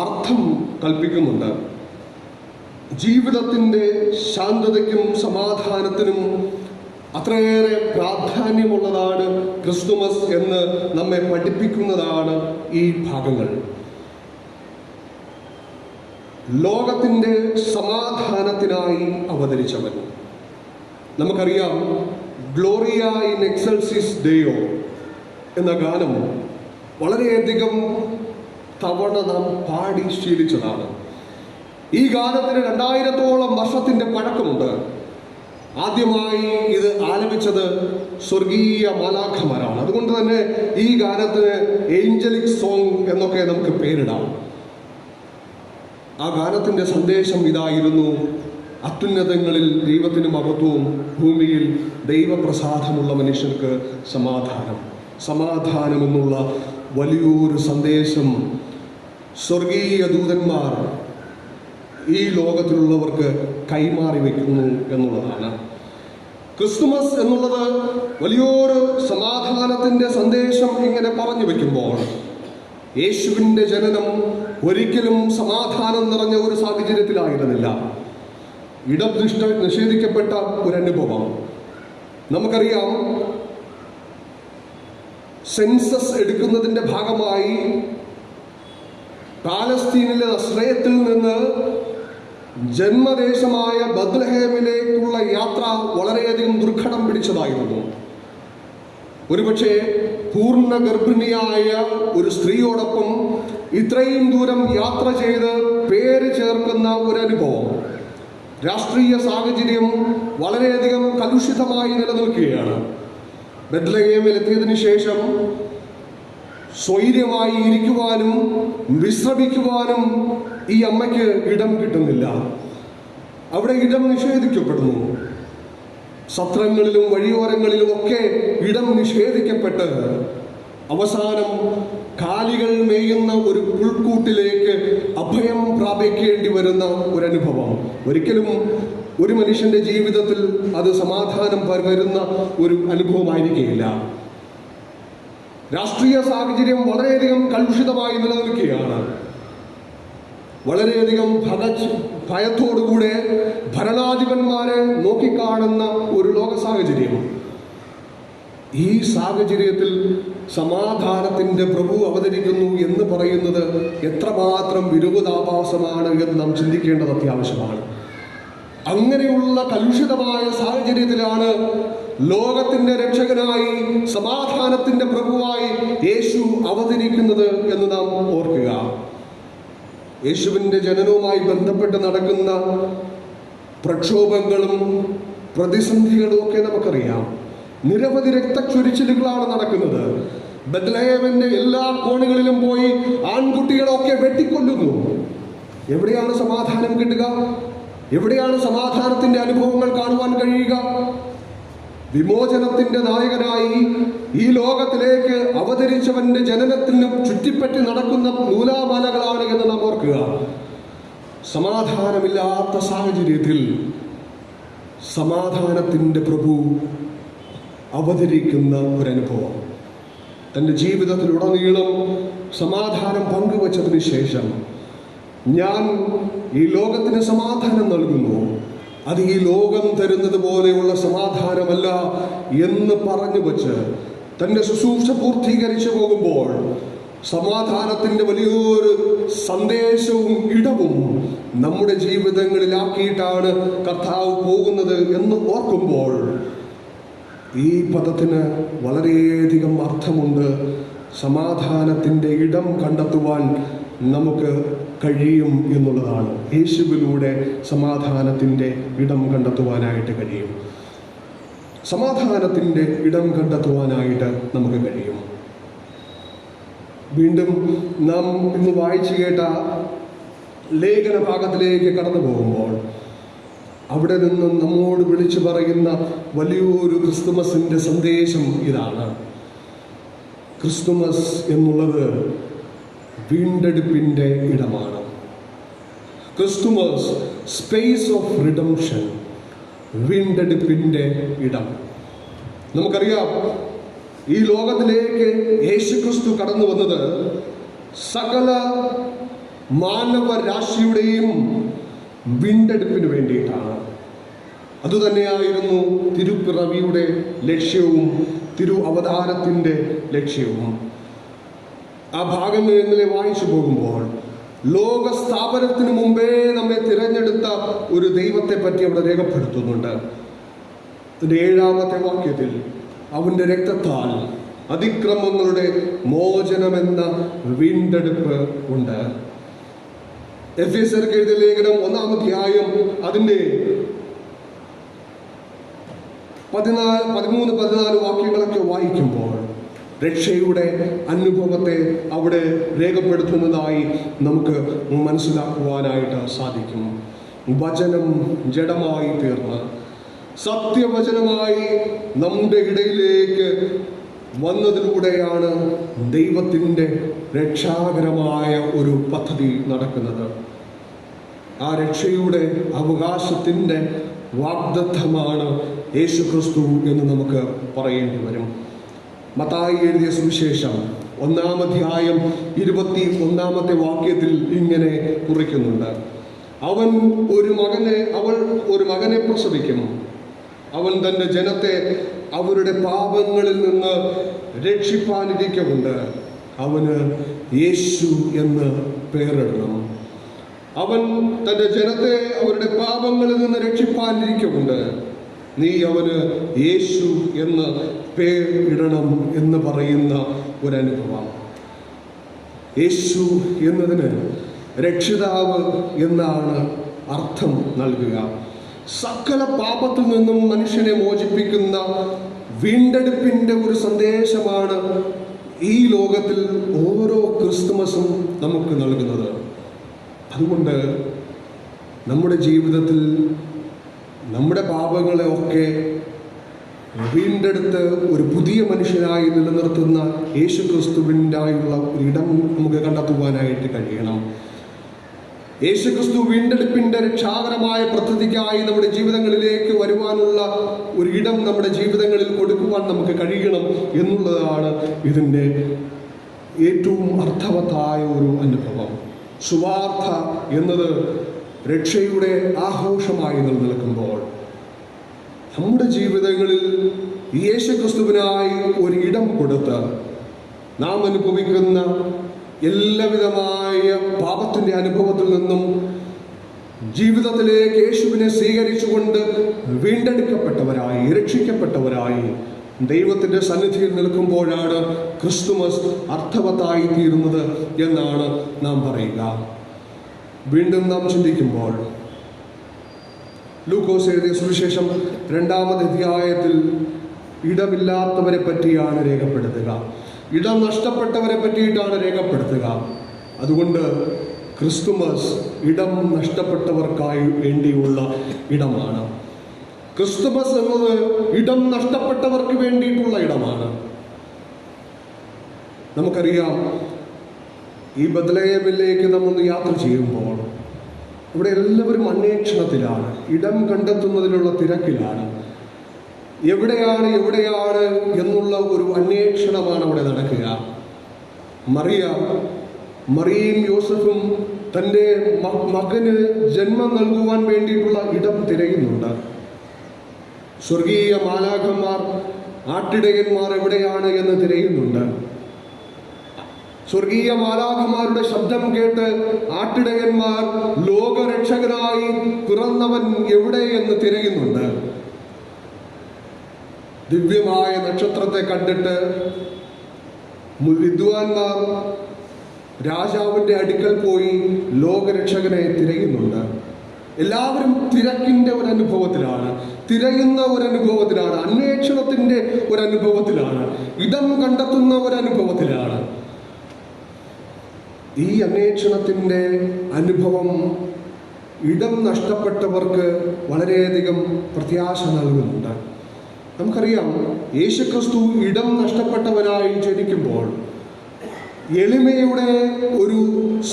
അർത്ഥം കൽപ്പിക്കുന്നുണ്ട്. ജീവിതത്തിൻ്റെ ശാന്തതയ്ക്കും സമാധാനത്തിനും അത്രയേറെ പ്രാധാന്യമുള്ളതാണ് ക്രിസ്തുമസ് എന്ന് നമ്മെ പഠിപ്പിക്കുന്നതാണ് ഈ ഭാഗങ്ങൾ. ലോകത്തിൻ്റെ സമാധാനത്തിനായി അവതരിച്ചവൻ. നമുക്കറിയാം, ഗ്ലോറിയ ഇൻ എക്സൽസിസ് ഡേയോ എന്ന ഗാനം വളരെയധികം തവണ നാം പാടി ശീലിച്ചതാണ്. ഈ ഗാനത്തിന് 2000-ഓളം വർഷത്തിൻ്റെ പഴക്കമുണ്ട്. ആദ്യമായി ഇത് ആലപിച്ചത് സ്വർഗീയ മാലാഖമാരാണ്. അതുകൊണ്ട് തന്നെ ഈ ഗാനത്തിന് ഏഞ്ചലിക് സോങ് എന്നൊക്കെ നമുക്ക് പേരിടാം. ആ ഗാനത്തിൻ്റെ സന്ദേശം ഇതായിരുന്നു: അത്യുന്നതങ്ങളിൽ ദൈവത്തിന് മഹത്വവും, ഭൂമിയിൽ ദൈവപ്രസാദമുള്ള മനുഷ്യർക്ക് സമാധാനം. സമാധാനമെന്നുള്ള വലിയൊരു സന്ദേശം സ്വർഗീയ ദൂതന്മാർ ഈ ലോകത്തിലുള്ളവർക്ക് കൈമാറി വയ്ക്കുന്നു എന്നുള്ളതാണ്. ക്രിസ്തുമസ് എന്നുള്ളത് വലിയൊരു സമാധാനത്തിൻ്റെ സന്ദേശം ഇങ്ങനെ പറഞ്ഞു വയ്ക്കുമ്പോൾ, യേശുവിൻ്റെ ജനനം ഒരിക്കലും സമാധാനം നിറഞ്ഞ ഒരു സാഹചര്യത്തിലായിരുന്നില്ല. ഇടം നിഷേധിക്കപ്പെട്ട ഒരനുഭവം. നമുക്കറിയാം, സെൻസസ് എടുക്കുന്നതിൻ്റെ ഭാഗമായി പാലസ്തീനിലെ നസ്രയത്തിൽ നിന്ന് ജന്മദേശമായ ബത്ലഹേമിലേക്കുള്ള യാത്ര വളരെയധികം ദുർഘടം പിടിച്ചതായിരുന്നു. ഒരുപക്ഷെ പൂർണ്ണ ഗർഭിണിയായ ഒരു സ്ത്രീയോടൊപ്പം ഇത്രയും ദൂരം യാത്ര ചെയ്ത് പേര് ചേർക്കുന്ന ഒരനുഭവം. രാഷ്ട്രീയ സാഹചര്യം വളരെയധികം കലുഷിതമായി നിലനിൽക്കുകയാണ്. ബത്ലഹേമിൽ എത്തിയതിനു ശേഷം സ്വൈര്യമായി ഇരിക്കുവാനും വിശ്രമിക്കുവാനും ഈ അമ്മയ്ക്ക് ഇടം കിട്ടുന്നില്ല. അവിടെ ഇടം നിഷേധിക്കപ്പെടുന്നു. സത്രങ്ങളിലും വഴിയോരങ്ങളിലുമൊക്കെ ഇടം നിഷേധിക്കപ്പെട്ട് അവസാനം കാലികൾ മേയുന്ന ഒരു പുൽക്കൂട്ടിലേക്ക് അഭയം പ്രാപിക്കേണ്ടി വരുന്ന ഒരനുഭവം. ഒരിക്കലും ഒരു മനുഷ്യന്റെ ജീവിതത്തിൽ അത് സമാധാനം പകരുന്ന ഒരു അനുഭവമായിരിക്കുകയില്ല. രാഷ്ട്രീയ സാഹചര്യം വളരെയധികം കലുഷിതമായി നിലനിൽക്കുകയാണ്. വളരെയധികം ഭയത്തോടുകൂടെ ഭരണാധിപന്മാരെ നോക്കിക്കാണുന്ന ഒരു ലോക സാഹചര്യം. ഈ സാഹചര്യത്തിൽ സമാധാനത്തിൻ്റെ പ്രഭു അവതരിക്കുന്നു എന്ന് പറയുന്നത് എത്രമാത്രം വിരോധാഭാസമാണ് എന്ന് നാം ചിന്തിക്കേണ്ടത് അത്യാവശ്യമാണ്. അങ്ങനെയുള്ള കലുഷിതമായ സാഹചര്യത്തിലാണ് ലോകത്തിന്റെ രക്ഷകനായി, സമാധാനത്തിന്റെ പ്രഭുവായി യേശു അവതരിക്കുന്നത് എന്ന് നാം ഓർക്കുക. യേശുവിൻ്റെ ജനനവുമായി ബന്ധപ്പെട്ട് നടക്കുന്ന പ്രക്ഷോഭങ്ങളും പ്രതിസന്ധികളും ഒക്കെ നമുക്കറിയാം. നിരവധി രക്തച്ചൊരിച്ചിലുകളാണ് നടക്കുന്നത്. ബത്ലഹേമിന്റെ എല്ലാ കോണുകളിലും പോയി ആൺകുട്ടികളൊക്കെ വെട്ടിക്കൊല്ലുന്നു. എവിടെയാണ് സമാധാനം കിട്ടുക? എവിടെയാണ് സമാധാനത്തിന്റെ അനുഭവങ്ങൾ കാണുവാൻ കഴിയുക? വിമോചനത്തിന്റെ നായകനായി ഈ ലോകത്തിലേക്ക് അവതരിച്ചവന്റെ ജനനത്തിന് ചുറ്റിപ്പറ്റി നടക്കുന്ന നൂലാമാലകളാണ് എന്ന് നാം ഓർക്കുക. സമാധാനമില്ലാത്ത സാഹചര്യത്തിൽ സമാധാനത്തിന്റെ പ്രഭു അവതരിക്കുന്ന ഒരനുഭവം. തൻ്റെ ജീവിതത്തിലുടനീളം സമാധാനം പങ്കുവച്ചതിന് ശേഷം, ഞാൻ ഈ ലോകത്തിന് സമാധാനം നൽകുന്നു, അത് ഈ ലോകം തരുന്നത് പോലെയുള്ള സമാധാനമല്ല എന്ന് പറഞ്ഞു വച്ച് തൻ്റെ ശുശ്രൂഷ പൂർത്തീകരിച്ചു പോകുമ്പോൾ സമാധാനത്തിൻ്റെ വലിയൊരു സന്ദേശവും ഇടവും നമ്മുടെ ജീവിതങ്ങളിലാക്കിയിട്ടാണ് കർത്താവ് പോകുന്നത് എന്ന് ഓർക്കുമ്പോൾ ഈ പദത്തിന് വളരെയധികം അർത്ഥമുണ്ട്. സമാധാനത്തിൻ്റെ ഇടം കണ്ടെത്തുവാൻ നമുക്ക് കഴിയും എന്നുള്ളതാണ്. യേശുവിലൂടെ സമാധാനത്തിൻ്റെ ഇടം കണ്ടെത്തുവാനായിട്ട് കഴിയും. സമാധാനത്തിൻ്റെ ഇടം കണ്ടെത്തുവാനായിട്ട് നമുക്ക് കഴിയും. വീണ്ടും നാം ഇന്ന് വായിച്ചു കേട്ട ലേഖന ഭാഗത്തിലേക്ക് കടന്നു പോകുമ്പോൾ അവിടെ നിന്നും നമ്മോട് വിളിച്ചു പറയുന്ന വലിയൊരു ക്രിസ്തുമസിൻ്റെ സന്ദേശം ഇതാണ്. ക്രിസ്തുമസ് എന്നുള്ളത് വീണ്ടെടുപ്പിൻ്റെ ഇടമാണ്. ക്രിസ്തുമസ്, സ്പേസ് ഓഫ് റിഡംഷൻ, വീണ്ടെടുപ്പിൻ്റെ ഇടം. നമുക്കറിയാം, ഈ ലോകത്തിലേക്ക് യേശുക്രിസ്തു കടന്നു വന്നത് സകല മാനവരാശിയുടെയും വീണ്ടെടുപ്പിന് വേണ്ടിയിട്ടാണ്. അതുതന്നെയായിരുന്നു തിരുപ്പിറവിയുടെ ലക്ഷ്യവും തിരു അവതാരത്തിൻ്റെ ലക്ഷ്യവും. ആ ഭാഗം ഇന്നലെ വായിച്ചു പോകുമ്പോൾ ലോക സ്ഥാപനത്തിന് മുമ്പേ നമ്മെ തിരഞ്ഞെടുത്ത ഒരു ദൈവത്തെ പറ്റി അവിടെ രേഖപ്പെടുത്തുന്നുണ്ട്. അതിൻ്റെ 7-ാമത്തെ വാക്യത്തിൽ അവൻ്റെ രക്തത്താൽ അതിക്രമങ്ങളുടെ മോചനമെന്ന വീണ്ടെടുപ്പ് ഉണ്ട്. എഫേസ്യർക്ക് എഴുതിയ ലേഖനം 1-ാം അധ്യായം അതിൻ്റെ 13-14 വാക്യങ്ങളൊക്കെ വായിക്കുമ്പോൾ രക്ഷയുടെ അനുഭവത്തെ അവിടെ രേഖപ്പെടുത്തുന്നതായി നമുക്ക് മനസ്സിലാക്കുവാനായിട്ട് സാധിക്കും. വചനം ജഡമായി തീർന്ന് സത്യവചനമായി നമ്മുടെ ഇടയിലേക്ക് വന്നതിലൂടെയാണ് ദൈവത്തിൻ്റെ രക്ഷാകരമായ ഒരു പദ്ധതി നടക്കുന്നത്. ആ രക്ഷയുടെ അവകാശത്തിൻ്റെ വാഗ്ദത്തമാണ് യേശുക്രിസ്തു എന്ന് നമുക്ക് പറയേണ്ടി വരും. മത്തായി എഴുതിയ സുവിശേഷം 1-ാം അധ്യായം 21-ാമത്തെ വാക്യത്തിൽ ഇങ്ങനെ കുറിക്കുന്നുണ്ട്: അവൾ ഒരു മകനെ പ്രസവിക്കും. അവൻ തൻ്റെ ജനത്തെ അവരുടെ പാപങ്ങളിൽ നിന്ന് രക്ഷിപ്പാനിരിക്കുന്നുണ്ട്. അവന് യേശു എന്ന് പേരിടണം. അവൻ തൻ്റെ ജനത്തെ അവരുടെ പാപങ്ങളിൽ നിന്ന് രക്ഷിപ്പാനിരിക്കുന്നുണ്ട്. നീ അവന് യേശു എന്ന് പേരിടണം എന്ന് പറയുന്ന ഒരനുഭവം. യേശു എന്നതിന് രക്ഷിതാവ് എന്നാണ് അർത്ഥം നൽകുക. സകല പാപത്തിൽ നിന്നും മനുഷ്യനെ മോചിപ്പിക്കുന്ന വീണ്ടെടുപ്പിൻ്റെ ഒരു സന്ദേശമാണ് ഈ ലോകത്തിൽ ഓരോ ക്രിസ്തുമസും നമുക്ക് നൽകുന്നത്. അതുകൊണ്ട് നമ്മുടെ ജീവിതത്തിൽ നമ്മുടെ പാപങ്ങളെ ഒക്കെ വീണ്ടെടുത്ത് ഒരു പുതിയ മനുഷ്യനായി നിലനിർത്തുന്ന യേശു ക്രിസ്തുവിൻ്റെയുള്ള ഒരു ഇടം നമുക്ക് കണ്ടെത്തുവാനായിട്ട് കഴിയണം. യേശുക്രിസ്തു വീണ്ടെടുപ്പിൻ്റെ രക്ഷാകരമായ പദ്ധതിക്കായി നമ്മുടെ ജീവിതങ്ങളിലേക്ക് വരുവാനുള്ള ഒരു ഇടം നമ്മുടെ ജീവിതങ്ങളിൽ കൊടുക്കുവാൻ നമുക്ക് കഴിയണം എന്നുള്ളതാണ് ഇതിൻ്റെ ഏറ്റവും അർത്ഥവത്തായ ഒരു അനുഭവം. സുവാർത്ത എന്നത് രക്ഷയുടെ ആഘോഷമായി നിലനിൽക്കുമ്പോൾ നമ്മുടെ ജീവിതങ്ങളിൽ യേശുക്രിസ്തുവിനായി ഒരു ഇടം കൊടുത്ത് നാം അനുഭവിക്കുന്ന എല്ലാവിധമായ പാപത്തിൻ്റെ അനുഭവത്തിൽ നിന്നും ജീവിതത്തിലേക്ക് യേശുവിനെ സ്വീകരിച്ചുകൊണ്ട് വീണ്ടെടുക്കപ്പെട്ടവരായി രക്ഷിക്കപ്പെട്ടവരായി ദൈവത്തിൻ്റെ സന്നിധിയിൽ നിൽക്കുമ്പോഴാണ് ക്രിസ്തുമസ് അർത്ഥവത്തായി തീരുന്നത് എന്നാണ് നാം പറയുക. വീണ്ടും നാം ചിന്തിക്കുമ്പോൾ ലൂക്കോസ് എഴുതിയ സുവിശേഷം 2-ാം അധ്യായത്തിൽ ഇടമില്ലാത്തവരെ പറ്റിയാണ് രേഖപ്പെടുത്തുക. ഇടം നഷ്ടപ്പെട്ടവരെ പറ്റിയിട്ടാണ് രേഖപ്പെടുത്തുക. അതുകൊണ്ട് ക്രിസ്തുമസ് ഇടം നഷ്ടപ്പെട്ടവർക്കായി വേണ്ടിയുള്ള ഇടമാണ്. ക്രിസ്തുമസ് എന്നത് ഇടം നഷ്ടപ്പെട്ടവർക്ക് വേണ്ടിയിട്ടുള്ള ഇടമാണ്. നമുക്കറിയാം, ഈ ബത്ലഹേമിലേക്ക് നമ്മൾ യാത്ര ചെയ്യുമ്പോൾ ഇവിടെ എല്ലാവരും അന്വേഷണത്തിലാണ്, ഇടം കണ്ടെത്തുന്നതിലുള്ള തിരക്കിലാണ്. എവിടെയാണ് എന്നുള്ള ഒരു അന്വേഷണമാണ് അവിടെ നടക്കുക. മറിയയും യോസഫും തൻ്റെ മകന് ജന്മം നൽകുവാൻ വേണ്ടിയിട്ടുള്ള ഇടം തിരയുന്നുണ്ട്. സ്വർഗീയ മാലാഖന്മാർ, ആട്ടിടയന്മാർ എവിടെയാണ് എന്ന് തിരയുന്നുണ്ട്. സ്വർഗീയ മാലാഖന്മാരുടെ ശബ്ദം കേട്ട് ആട്ടിടയന്മാർ ലോകരക്ഷകനായി പിറന്നവൻ എവിടെ എന്ന് തിരയുന്നുണ്ട്. ദിവ്യമായ നക്ഷത്രത്തെ കണ്ടിട്ട് വിദ്വാൻമാർ രാജാവിൻ്റെ അടുക്കൽ പോയി ലോകരക്ഷകനെ തിരയുന്നുണ്ട്. എല്ലാവരും തിരക്കിൻ്റെ ഒരു അനുഭവത്തിലാണ്, തിരയുന്ന ഒരു അനുഭവത്തിലാണ്, അന്വേഷണത്തിൻ്റെ ഒരു അനുഭവത്തിലാണ്, ഇടം കണ്ടെത്തുന്ന ഒരു അനുഭവത്തിലാണ്. ഈ അന്വേഷണത്തിൻ്റെ അനുഭവം ഇടം നഷ്ടപ്പെട്ടവർക്ക് വളരെയധികം പ്രത്യാശ നൽകുന്നുണ്ട്. നമുക്കറിയാം, യേശുക്രിസ്തു ഇടം നഷ്ടപ്പെട്ടവനായി ജനിക്കുമ്പോൾ എളിമയുടെ ഒരു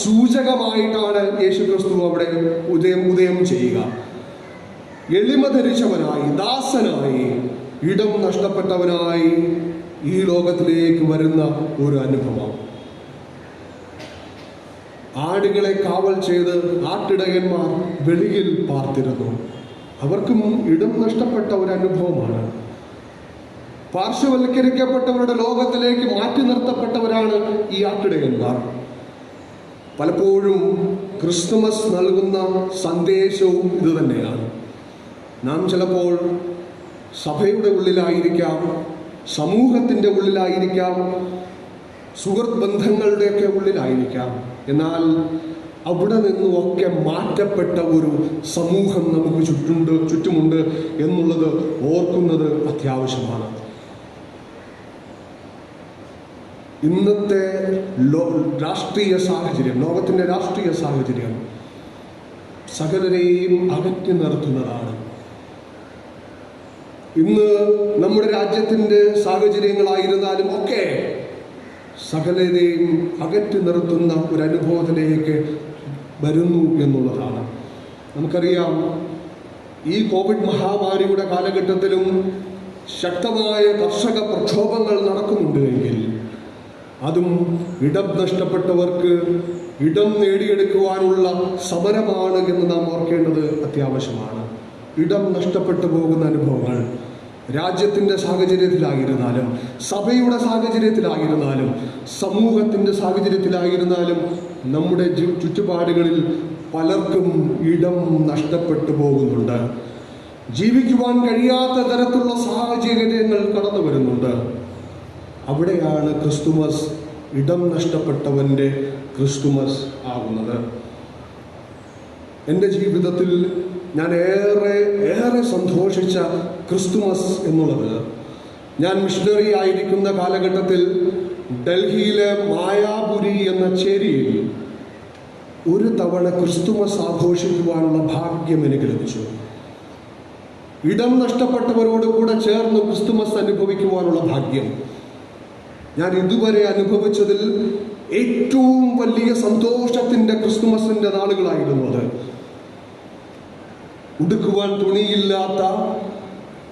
സൂചകമായിട്ടാണ് യേശുക്രിസ്തു അവിടെ ഉദയം ചെയ്യുക. എളിമ ധരിച്ചവനായി, ദാസനായി, ഇടം നഷ്ടപ്പെട്ടവനായി ഈ ലോകത്തിലേക്ക് വരുന്ന ഒരു അനുഭവം. ആടുകളെ കാവൽ ചെയ്ത് ആട്ടിടയന്മാർ വെളിയിൽ പാർത്തിരുന്നു. അവർക്കും ഇടം നഷ്ടപ്പെട്ട ഒരു അനുഭവമാണ്. പാർശ്വവൽക്കരിക്കപ്പെട്ടവരുടെ ലോകത്തിലേക്ക് മാറ്റി നിർത്തപ്പെട്ടവരാണ് ഈ ആട്ടിടയന്മാർ. പലപ്പോഴും ക്രിസ്തുമസ് നൽകുന്ന സന്ദേശവും ഇതുതന്നെയാണ്. നാം ചിലപ്പോൾ സഭയുടെ ഉള്ളിലായിരിക്കാം, സമൂഹത്തിൻ്റെ ഉള്ളിലായിരിക്കാം, സുഹൃത്ത് ബന്ധങ്ങളുടെയൊക്കെ ഉള്ളിലായിരിക്കാം. എന്നാൽ അവിടെ നിന്നുമൊക്കെ മാറ്റപ്പെട്ട ഒരു സമൂഹം നമുക്ക് ചുറ്റുമുണ്ട് എന്നുള്ളത് ഓർക്കുന്നത് അത്യാവശ്യമാണ്. ഇന്നത്തെ രാഷ്ട്രീയ സാഹചര്യം, ലോകത്തിൻ്റെ രാഷ്ട്രീയ സാഹചര്യം സകലരെയും അകറ്റി നിർത്തുന്നതാണ്. ഇന്ന് നമ്മുടെ രാജ്യത്തിൻ്റെ സാഹചര്യങ്ങളായിരുന്നാലും ഒക്കെ സകലരെയും അകറ്റി നിർത്തുന്ന ഒരു അനുഭവത്തിലേക്ക് വരുന്നു എന്നുള്ളതാണ്. നമുക്കറിയാം, ഈ കോവിഡ് മഹാമാരിയുടെ കാലഘട്ടത്തിലും ശക്തമായ കർഷക പ്രക്ഷോഭങ്ങൾ നടക്കുന്നുണ്ട് എങ്കിൽ അതും ഇടം നഷ്ടപ്പെട്ടവർക്ക് ഇടം നേടിയെടുക്കുവാനുള്ള സമരമാണ് എന്ന് നാം ഓർക്കേണ്ടത് അത്യാവശ്യമാണ്. ഇടം നഷ്ടപ്പെട്ടു പോകുന്ന അനുഭവങ്ങൾ രാജ്യത്തിൻ്റെ സാഹചര്യത്തിലായിരുന്നാലും, സഭയുടെ സാഹചര്യത്തിലായിരുന്നാലും, സമൂഹത്തിൻ്റെ സാഹചര്യത്തിലായിരുന്നാലും നമ്മുടെ ചുറ്റുപാടുകളിൽ പലർക്കും ഇടം നഷ്ടപ്പെട്ടു പോകുന്നുണ്ട്. ജീവിക്കുവാൻ കഴിയാത്ത തരത്തിലുള്ള സാഹചര്യങ്ങൾ കടന്നു വരുന്നുണ്ട്. അവിടെയാണ് ക്രിസ്തുമസ് ഇടം നഷ്ടപ്പെട്ടവൻ്റെ ക്രിസ്തുമസ് ആകുന്നത്. എൻ്റെ ജീവിതത്തിൽ ഞാൻ ഏറെ സന്തോഷിച്ച ക്രിസ്തുമസ് എന്നുള്ളത്, ഞാൻ മിഷണറി ആയിരിക്കുന്ന കാലഘട്ടത്തിൽ ഡൽഹിയിലെ മായാപുരി എന്ന ചേരിയിൽ ഒരു തവണ ക്രിസ്തുമസ് ആഘോഷിക്കുവാനുള്ള ഭാഗ്യം എനിക്ക് ലഭിച്ചു. ഇടം നഷ്ടപ്പെട്ടവരോട് കൂടെ ചേർന്ന് ക്രിസ്തുമസ് അനുഭവിക്കുവാനുള്ള ഭാഗ്യം ഞാൻ ഇതുവരെ അനുഭവിച്ചതിൽ ഏറ്റവും വലിയ സന്തോഷത്തിൻ്റെ ക്രിസ്തുമസിൻ്റെ നാളുകളായിരുന്നു അത്. ഉടുക്കുവാൻ തുണിയില്ലാത്ത,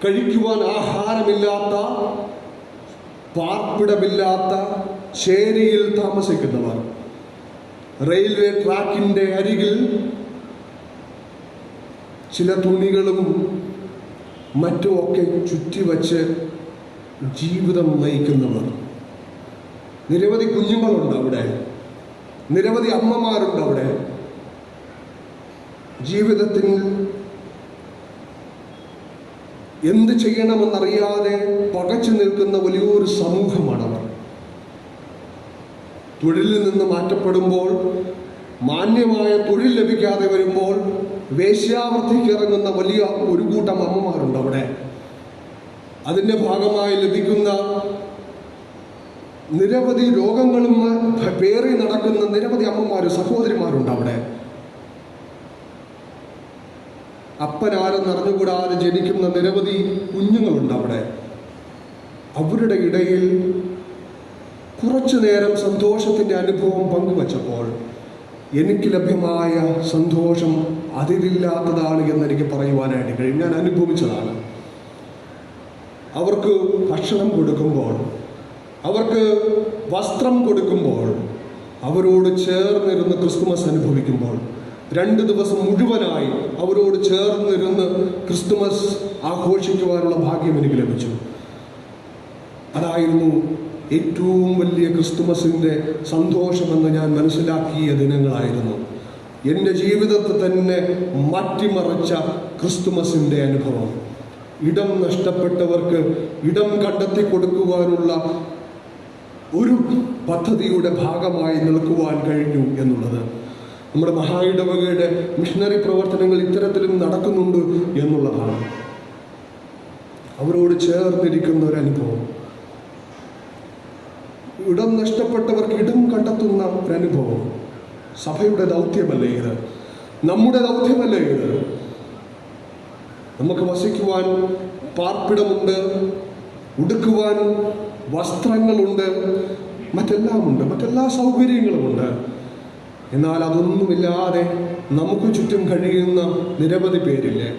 കഴിക്കുവാൻ ആഹാരമില്ലാത്ത, പാർപ്പിടമില്ലാത്ത ചേരിയിൽ താമസിക്കുന്നവർ, റെയിൽവേ ട്രാക്കിൻ്റെ അരികിൽ ചില തുണികളും മറ്റുമൊക്കെ ചുറ്റിവച്ച് ജീവിതം നയിക്കുന്നവർ, നിരവധി കുഞ്ഞുങ്ങളുണ്ട് അവിടെ, നിരവധി അമ്മമാരുണ്ട് അവിടെ. ജീവിതത്തിൽ എന്ത് ചെയ്യണമെന്നറിയാതെ പകച്ചു നിൽക്കുന്ന വലിയൊരു സമൂഹമാണവർ. തൊഴിലിൽ നിന്ന് മാറ്റപ്പെടുമ്പോൾ, മാന്യമായ തൊഴിൽ ലഭിക്കാതെ വരുമ്പോൾ വേശ്യാവൃത്തിക്ക് ഇറങ്ങുന്ന വലിയ ഒരു കൂട്ടം അമ്മമാരുണ്ട് അവിടെ. അതിൻ്റെ ഭാഗമായി ലഭിക്കുന്ന നിരവധി രോഗങ്ങളും പേറി നടക്കുന്ന നിരവധി അമ്മമാരും സഹോദരിമാരുണ്ട് അവിടെ. അപ്പനാരെന്ന് അറിഞ്ഞുകൂടാതെ ജനിക്കുന്ന നിരവധി കുഞ്ഞുങ്ങളുണ്ട് അവിടെ. അവരുടെ ഇടയിൽ കുറച്ചു നേരം സന്തോഷത്തിൻ്റെ അനുഭവം പങ്കുവച്ചപ്പോൾ എനിക്ക് ലഭ്യമായ സന്തോഷം അതിരില്ലാത്തതാണ് എന്നെനിക്ക് പറയുവാനായിട്ട് കഴിയും. ഞാൻ അനുഭവിച്ചതാണ്. അവർക്ക് ഭക്ഷണം കൊടുക്കുമ്പോൾ, അവർക്ക് വസ്ത്രം കൊടുക്കുമ്പോൾ, അവരോട് ചേർന്നിരുന്ന് ക്രിസ്തുമസ് അനുഭവിക്കുമ്പോൾ, 2 ദിവസം മുഴുവനായി അവരോട് ചേർന്നിരുന്ന് ക്രിസ്തുമസ് ആഘോഷിക്കുവാനുള്ള ഭാഗ്യം എനിക്ക് ലഭിച്ചു. അതായിരുന്നു ഏറ്റവും വലിയ ക്രിസ്തുമസിൻ്റെ സന്തോഷമെന്ന് ഞാൻ മനസ്സിലാക്കിയ ദിനങ്ങളായിരുന്നു. എൻ്റെ ജീവിതത്തെ തന്നെ മാറ്റിമറിച്ച ക്രിസ്തുമസിൻ്റെ അനുഭവം. ഇടം നഷ്ടപ്പെട്ടവർക്ക് ഇടം കണ്ടെത്തി കൊടുക്കുവാനുള്ള ഒരു പദ്ധതിയുടെ ഭാഗമായി നിൽക്കുവാൻ കഴിഞ്ഞു എന്നുള്ളത്. നമ്മുടെ മഹായിടവകയുടെ മിഷണറി പ്രവർത്തനങ്ങൾ ഇത്തരത്തിലും നടക്കുന്നുണ്ട് എന്നുള്ളതാണ്. അവരോട് ചേർന്നിരിക്കുന്ന ഒരു അനുഭവം, ഇടം നഷ്ടപ്പെട്ടവർക്ക് ഇടം കണ്ടെത്തുന്ന ഒരനുഭവം. സഭയുടെ ദൗത്യമല്ലേ ഇത്? നമ്മുടെ ദൗത്യമല്ലേ ഇത്? നമുക്ക് വസിക്കുവാൻ പാർപ്പിടമുണ്ട്, ഉടുക്കുവാൻ വസ്ത്രങ്ങളുണ്ട്, മറ്റെല്ലാമുണ്ട്, മറ്റെല്ലാ സൗകര്യങ്ങളുമുണ്ട്. എന്നാൽ അതൊന്നുമില്ലാതെ നമുക്ക് ചുറ്റും കഴിയുന്ന നിരവധി പേരില്ലേ?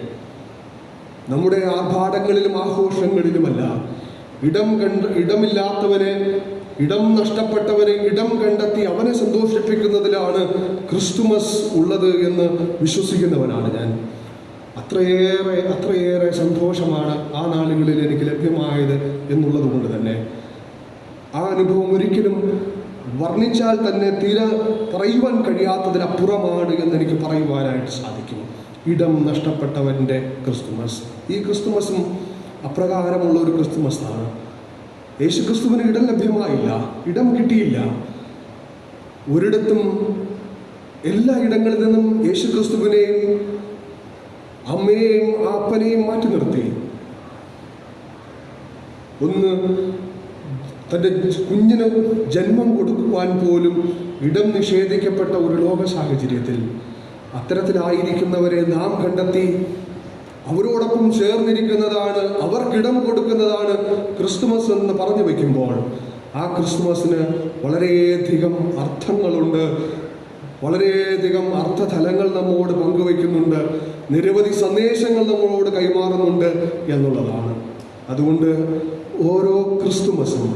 നമ്മുടെ ആർഭാടങ്ങളിലും ആഘോഷങ്ങളിലുമല്ല, ഇടമില്ലാത്തവനെ, ഇടം നഷ്ടപ്പെട്ടവനെ ഇടം കണ്ടെത്തി അവനെ സന്തോഷിപ്പിക്കുന്നതിലാണ് ക്രിസ്തുമസ് ഉള്ളത് എന്ന് വിശ്വസിക്കുന്നവനാണ് ഞാൻ. അത്രയേറെ സന്തോഷമാണ് ആ നാളുകളിൽ എനിക്ക് ലഭ്യമായത് എന്നുള്ളത് കൊണ്ട് തന്നെ ആ അനുഭവം ഒരിക്കലും വർണ്ണിച്ചാൽ തന്നെ പറയുവാൻ കഴിയാത്തതിനപ്പുറമാണ് എന്നെനിക്ക് പറയുവാനായിട്ട് സാധിക്കും. ഇടം നഷ്ടപ്പെട്ടവൻ്റെ ക്രിസ്തുമസ്. ഈ ക്രിസ്തുമസും അപ്രകാരമുള്ള ഒരു ക്രിസ്തുമസാണ്. യേശു ക്രിസ്തുവിന് ഇടം ലഭ്യമായില്ല, ഇടം കിട്ടിയില്ല. ഒരിടത്തും എല്ലാ ഇടങ്ങളിൽ നിന്നും യേശു ക്രിസ്തുവിനെയും അമ്മയെയും അപ്പനെയും മാറ്റി നിർത്തി. ഒന്ന് തൻ്റെ കുഞ്ഞിന് ജന്മം കൊടുക്കുവാൻ പോലും ഇടം നിഷേധിക്കപ്പെട്ട ഒരു ലോക സാഹചര്യത്തിൽ അത്തരത്തിലായിരിക്കുന്നവരെ നാം കണ്ടെത്തി അവരോടൊപ്പം ചേർന്നിരിക്കുന്നതാണ്, അവർക്കിടം കൊടുക്കുന്നതാണ് ക്രിസ്തുമസ് എന്ന് പറഞ്ഞു വയ്ക്കുമ്പോൾ ആ ക്രിസ്തുമസിന് വളരെയധികം അർത്ഥങ്ങളുണ്ട്, വളരെയധികം അർത്ഥതലങ്ങൾ നമ്മോട് പങ്കുവയ്ക്കുന്നുണ്ട്, നിരവധി സന്ദേശങ്ങൾ നമ്മളോട് കൈമാറുന്നുണ്ട് എന്നുള്ളതാണ്. അതുകൊണ്ട് ഓരോ ക്രിസ്തുമസും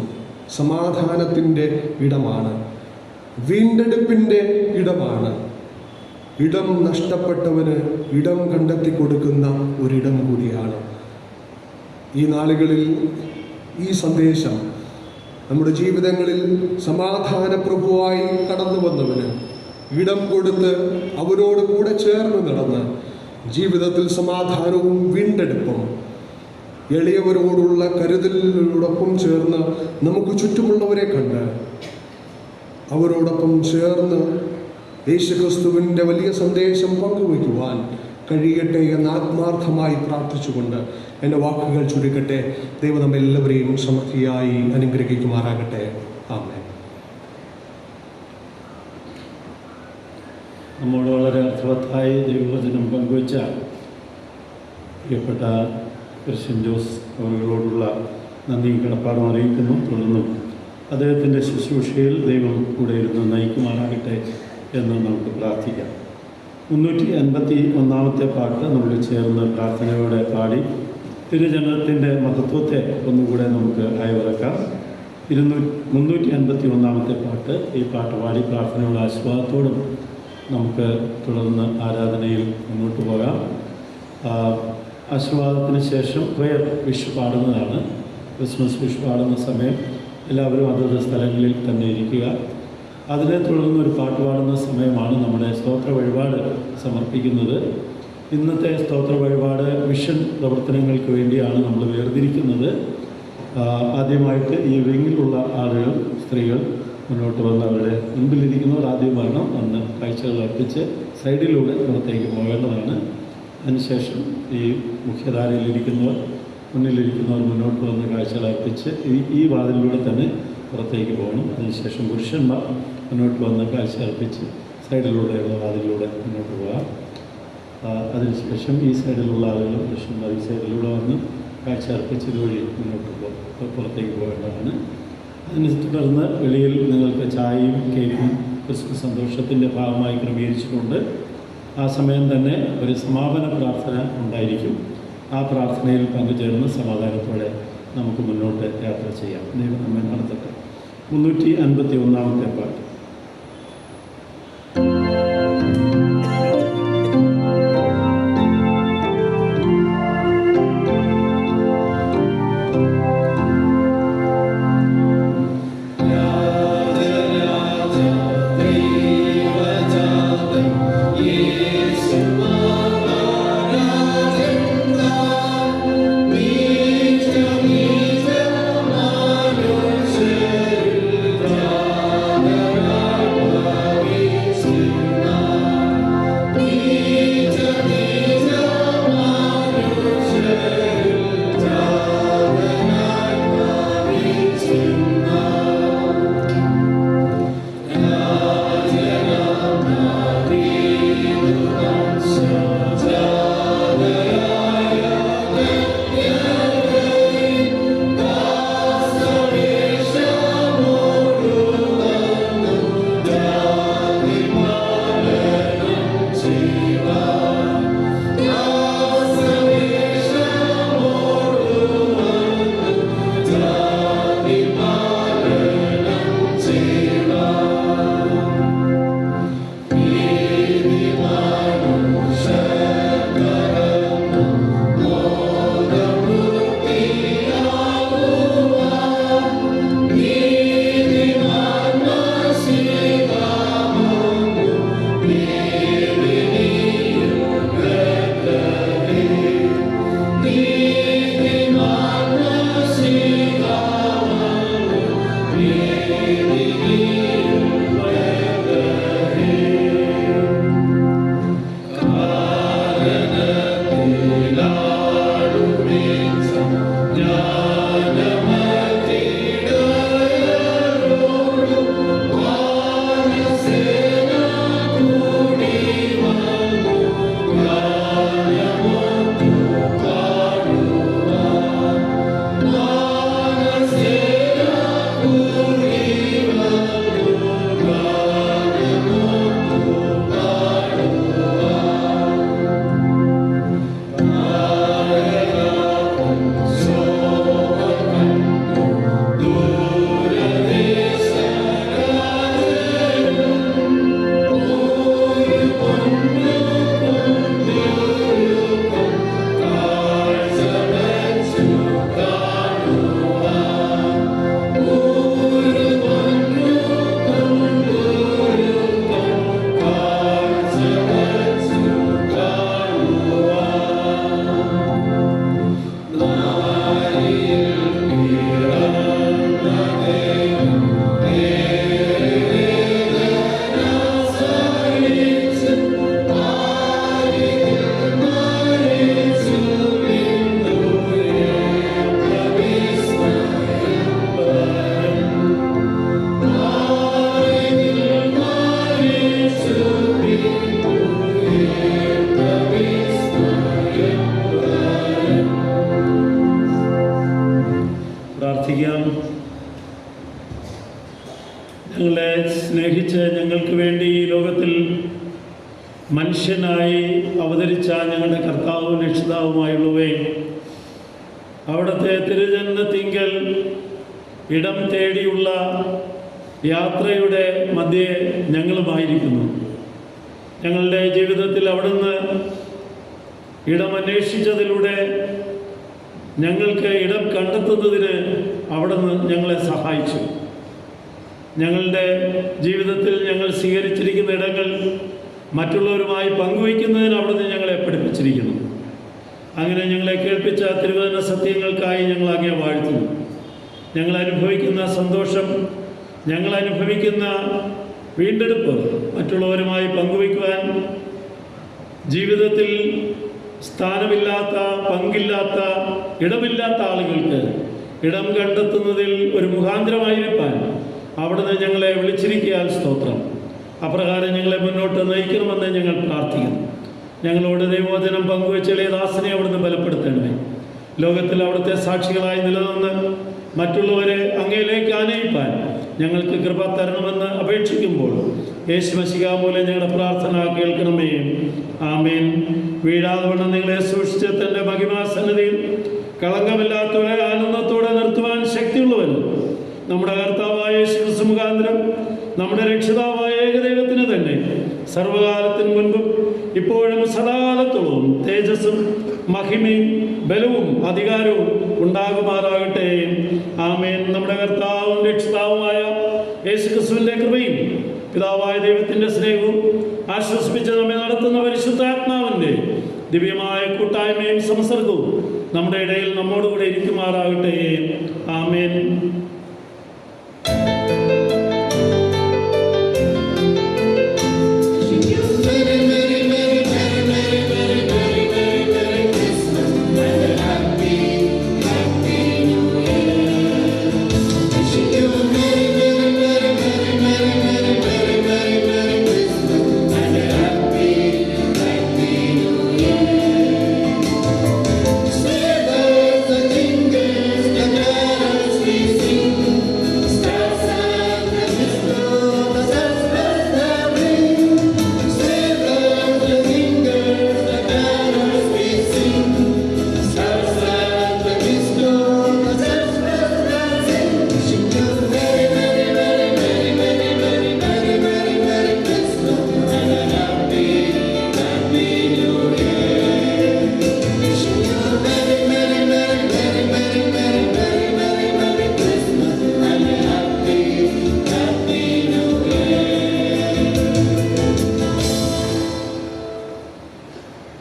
സമാധാനത്തിൻ്റെ ഇടമാണ്, വീണ്ടെടുപ്പിൻ്റെ ഇടമാണ്. ഇടം നഷ്ടപ്പെട്ടവന് ഇടം കണ്ടെത്തി കൊടുക്കുന്ന ഒരിടം കൂടിയാണ്. ഈ നാളുകളിൽ ഈ സന്ദേശം നമ്മുടെ ജീവിതങ്ങളിൽ സമാധാന പ്രഭുവായി കടന്നു വന്നവന് ഇടം കൊടുത്ത് അവനോട് കൂടെ ചേർന്ന് നടന്ന് ജീവിതത്തിൽ സമാധാനവും വീണ്ടെടുപ്പും എളിയവരോടുള്ള കരുതലിനോടൊപ്പം ചേർന്ന് നമുക്ക് ചുറ്റുമുള്ളവരെ കണ്ട് അവരോടൊപ്പം ചേർന്ന് യേശുക്രിസ്തുവിൻ്റെ വലിയ സന്ദേശം പങ്കുവയ്ക്കുവാൻ കഴിയട്ടെ എന്ന് ആത്മാർത്ഥമായി പ്രാർത്ഥിച്ചുകൊണ്ട് എൻ്റെ വാക്കുകൾ ചുരുക്കട്ടെ. ദൈവം നമ്മെല്ലാവരെയും സമൃദ്ധിയായി അനുഗ്രഹിക്കുമാറാകട്ടെ. ആമേൻ. നമ്മോട് വളരെ അർത്ഥവത്തായി ദൈവവചനം പങ്കുവച്ച പ്രിയപ്പെട്ട ക്രിസ്ത്യൻ ജോസ് അവരോടുള്ള നന്ദിയും കടപ്പാടും അറിയിക്കുന്നു. തുടർന്നും അദ്ദേഹത്തിൻ്റെ ശുശ്രൂഷയിൽ ദൈവം കൂടെ ഇരുന്ന് നയിക്കുമാറാകട്ടെ എന്ന് നമുക്ക് പ്രാർത്ഥിക്കാം. 351 പാട്ട് നമ്മൾ ചേർന്ന് പ്രാർത്ഥനയോടെ പാടി തിരുജനത്തിൻ്റെ മഹത്വത്തെ ഒന്നുകൂടെ നമുക്ക് അയവിറക്കാം. 351 പാട്ട്. ഈ പാട്ട് പാടി പ്രാർത്ഥനയുടെ ആശീർവാദത്തോടും നമുക്ക് തുടർന്ന് ആരാധനയിൽ മുന്നോട്ട് പോകാം. ആശീർവാദത്തിന് ശേഷം പ്രയർ വിഷ് പാടുന്നതാണ്. ക്രിസ്മസ് വിഷ് പാടുന്ന സമയം എല്ലാവരും അതത് സ്ഥലങ്ങളിൽ തന്നെ ഇരിക്കുക. അതിനെ തുടർന്ന് ഒരു പാട്ട് പാടുന്ന സമയമാണ് നമ്മുടെ സ്തോത്ര വഴിപാട് സമർപ്പിക്കുന്നത്. ഇന്നത്തെ സ്തോത്ര വഴിപാട് മിഷൻ പ്രവർത്തനങ്ങൾക്ക് വേണ്ടിയാണ് നമ്മൾ വേർതിരിക്കുന്നത്. ആദ്യമായിട്ട് ഈ വിങ്ങിലുള്ള ആളുകൾ, സ്ത്രീകൾ മുന്നോട്ട് വന്ന് അവരുടെ മുൻപിലിരിക്കുന്നവർ ആദ്യം വരണം, വന്ന് കാഴ്ചകൾ അർപ്പിച്ച് സൈഡിലൂടെ പുറത്തേക്ക് പോകേണ്ടതാണ്. അതിനുശേഷം ഈ മുഖ്യധാരയിലിരിക്കുന്നവർ, മുന്നിലിരിക്കുന്നവർ മുന്നോട്ട് വന്ന് കാഴ്ചകൾ അർപ്പിച്ച് ഈ വാതിലിലൂടെ തന്നെ പുറത്തേക്ക് പോകണം. അതിനുശേഷം പുരുഷന്മാർ മുന്നോട്ട് വന്ന് കാഴ്ച അർപ്പിച്ച് സൈഡിലൂടെയുള്ള വാതിലിലൂടെ മുന്നോട്ട് പോകാം. അതിനുശേഷം ഈ സൈഡിലുള്ള ആളുകൾ പുരുഷന്മാർ ഈ സൈഡിലൂടെ വന്ന് കാഴ്ച അർപ്പിച്ച് ഇതുവഴി മുന്നോട്ട് പുറത്തേക്ക് പോകേണ്ടതാണ്. അതിനെ തുടർന്ന് വെളിയിൽ നിങ്ങൾക്ക് ചായയും കേക്കും ക്രിസ്മസ് സന്തോഷത്തിൻ്റെ ഭാഗമായി ക്രമീകരിച്ചിട്ടുണ്ട്. ആ സമയം തന്നെ ഒരു സമാപന പ്രാർത്ഥന ഉണ്ടായിരിക്കും. ആ പ്രാർത്ഥനയിൽ പങ്കുചേർന്ന് സമാധാനത്തോടെ നമുക്ക് മുന്നോട്ട് യാത്ര ചെയ്യാം. ദൈവം നമ്മെ നടത്തട്ടെ. 351 പാട്ട്. Yeah. പ്രാർത്ഥിക്കാം. ഞങ്ങളെ സ്നേഹിച്ച് ഞങ്ങൾക്ക് വേണ്ടി ഈ ലോകത്തിൽ മനുഷ്യനായി അവതരിച്ച ഞങ്ങളുടെ കർത്താവും രക്ഷിതാവുമായുള്ളവേ, അവിടുത്തെ തിരുജനനത്തിങ്കൽ ഇടം തേടിയുള്ള യാത്രയുടെ മധ്യേ ഞങ്ങളുമായിരിക്കുന്നു. ഞങ്ങളുടെ ജീവിതത്തിൽ അവിടുന്ന് ഇടമന്വേഷിച്ചതിലൂടെ ഞങ്ങൾക്ക് ഇടം കണ്ടെത്തുന്നതിന് അവിടുന്ന് ഞങ്ങളെ സഹായിച്ചു. ഞങ്ങളുടെ ജീവിതത്തിൽ ഞങ്ങൾ സ്വീകരിച്ചിരിക്കുന്ന ഇടങ്ങൾ മറ്റുള്ളവരുമായി പങ്കുവയ്ക്കുന്നതിന് അവിടുന്ന് ഞങ്ങളെ പഠിപ്പിച്ചിരിക്കുന്നു. അങ്ങനെ ഞങ്ങളെ കേൾപ്പിച്ച തിരുവചന സത്യങ്ങൾക്കായി ഞങ്ങൾ അങ്ങേ വാഴ്ത്തുന്നു. ഞങ്ങൾ അനുഭവിക്കുന്ന സന്തോഷം, ഞങ്ങൾ അനുഭവിക്കുന്ന വീണ്ടെടുപ്പ് മറ്റുള്ളവരുമായി പങ്കുവയ്ക്കുവാൻ ജീവിതത്തിൽ സ്ഥാനമില്ലാത്ത, പങ്കില്ലാത്ത, ഇടമില്ലാത്ത ആളുകൾക്ക് ഇടം കണ്ടെത്തുന്നതിൽ ഒരു മുഖാന്തരമായിരിക്കാൻ അവിടുന്ന് ഞങ്ങളെ വിളിച്ചിരിക്കാൻ സ്തോത്രം. അപ്രകാരം ഞങ്ങളെ മുന്നോട്ട് നയിക്കണമെന്ന് ഞങ്ങൾ പ്രാർത്ഥിക്കുന്നു. ഞങ്ങളോട് ദൈവവചനം പങ്കുവെച്ച ദാസനെ അവിടുന്ന് ബലപ്പെടുത്തണമേ. ലോകത്തിൽ അവിടുത്തെ സാക്ഷികളായി നിലനിന്ന് മറ്റുള്ളവരെ അങ്ങയിലേക്ക് ആനയിപ്പാൻ ഞങ്ങൾക്ക് കൃപ തരണമെന്ന് അപേക്ഷിക്കുമ്പോൾ യേശുമശിഹ മൂലം ഞങ്ങളുടെ പ്രാർത്ഥന കേൾക്കണമേ. ആമേൻ. വീഴാതെ വണ്ണം നിങ്ങളെ സൂക്ഷിച്ച് തൻ്റെ മഹിമാസന്നിധിയിൽ കളങ്കമില്ലാത്തവരെ ആനന്ദത്തോടെ നിർത്തുവാൻ ശക്തിയുള്ളവൻ നമ്മുടെ കർത്താവായ യേശു മുഖാന്തരം നമ്മുടെ രക്ഷിതാവായ ഏകദൈവത്തിന് തന്നെ സർവകാലത്തിന് മുൻപും ഇപ്പോഴും സദാകാലത്തോളം തേജസ്സും മഹിമയും ബലവും അധികാരവും ഉണ്ടാകുമാറാകട്ടെ. ആമേൻ. നമ്മുടെ കർത്താവും രക്ഷിതാവുമായ യേശുക്രിസ്തുവിന്റെ കൃപയും പിതാവായ ദൈവത്തിന്റെ സ്നേഹവും ആശ്വസിപ്പിച്ച് നമ്മെ നടത്തുന്ന പരിശുദ്ധാത്മാവിന്റെ ദിവ്യമായ കൂട്ടായ്മയും സംസർഗവും നമ്മുടെ ഇടയിൽ നമ്മോടുകൂടെ ഇരിക്കുമാറാകട്ടെ. ആമേൻ.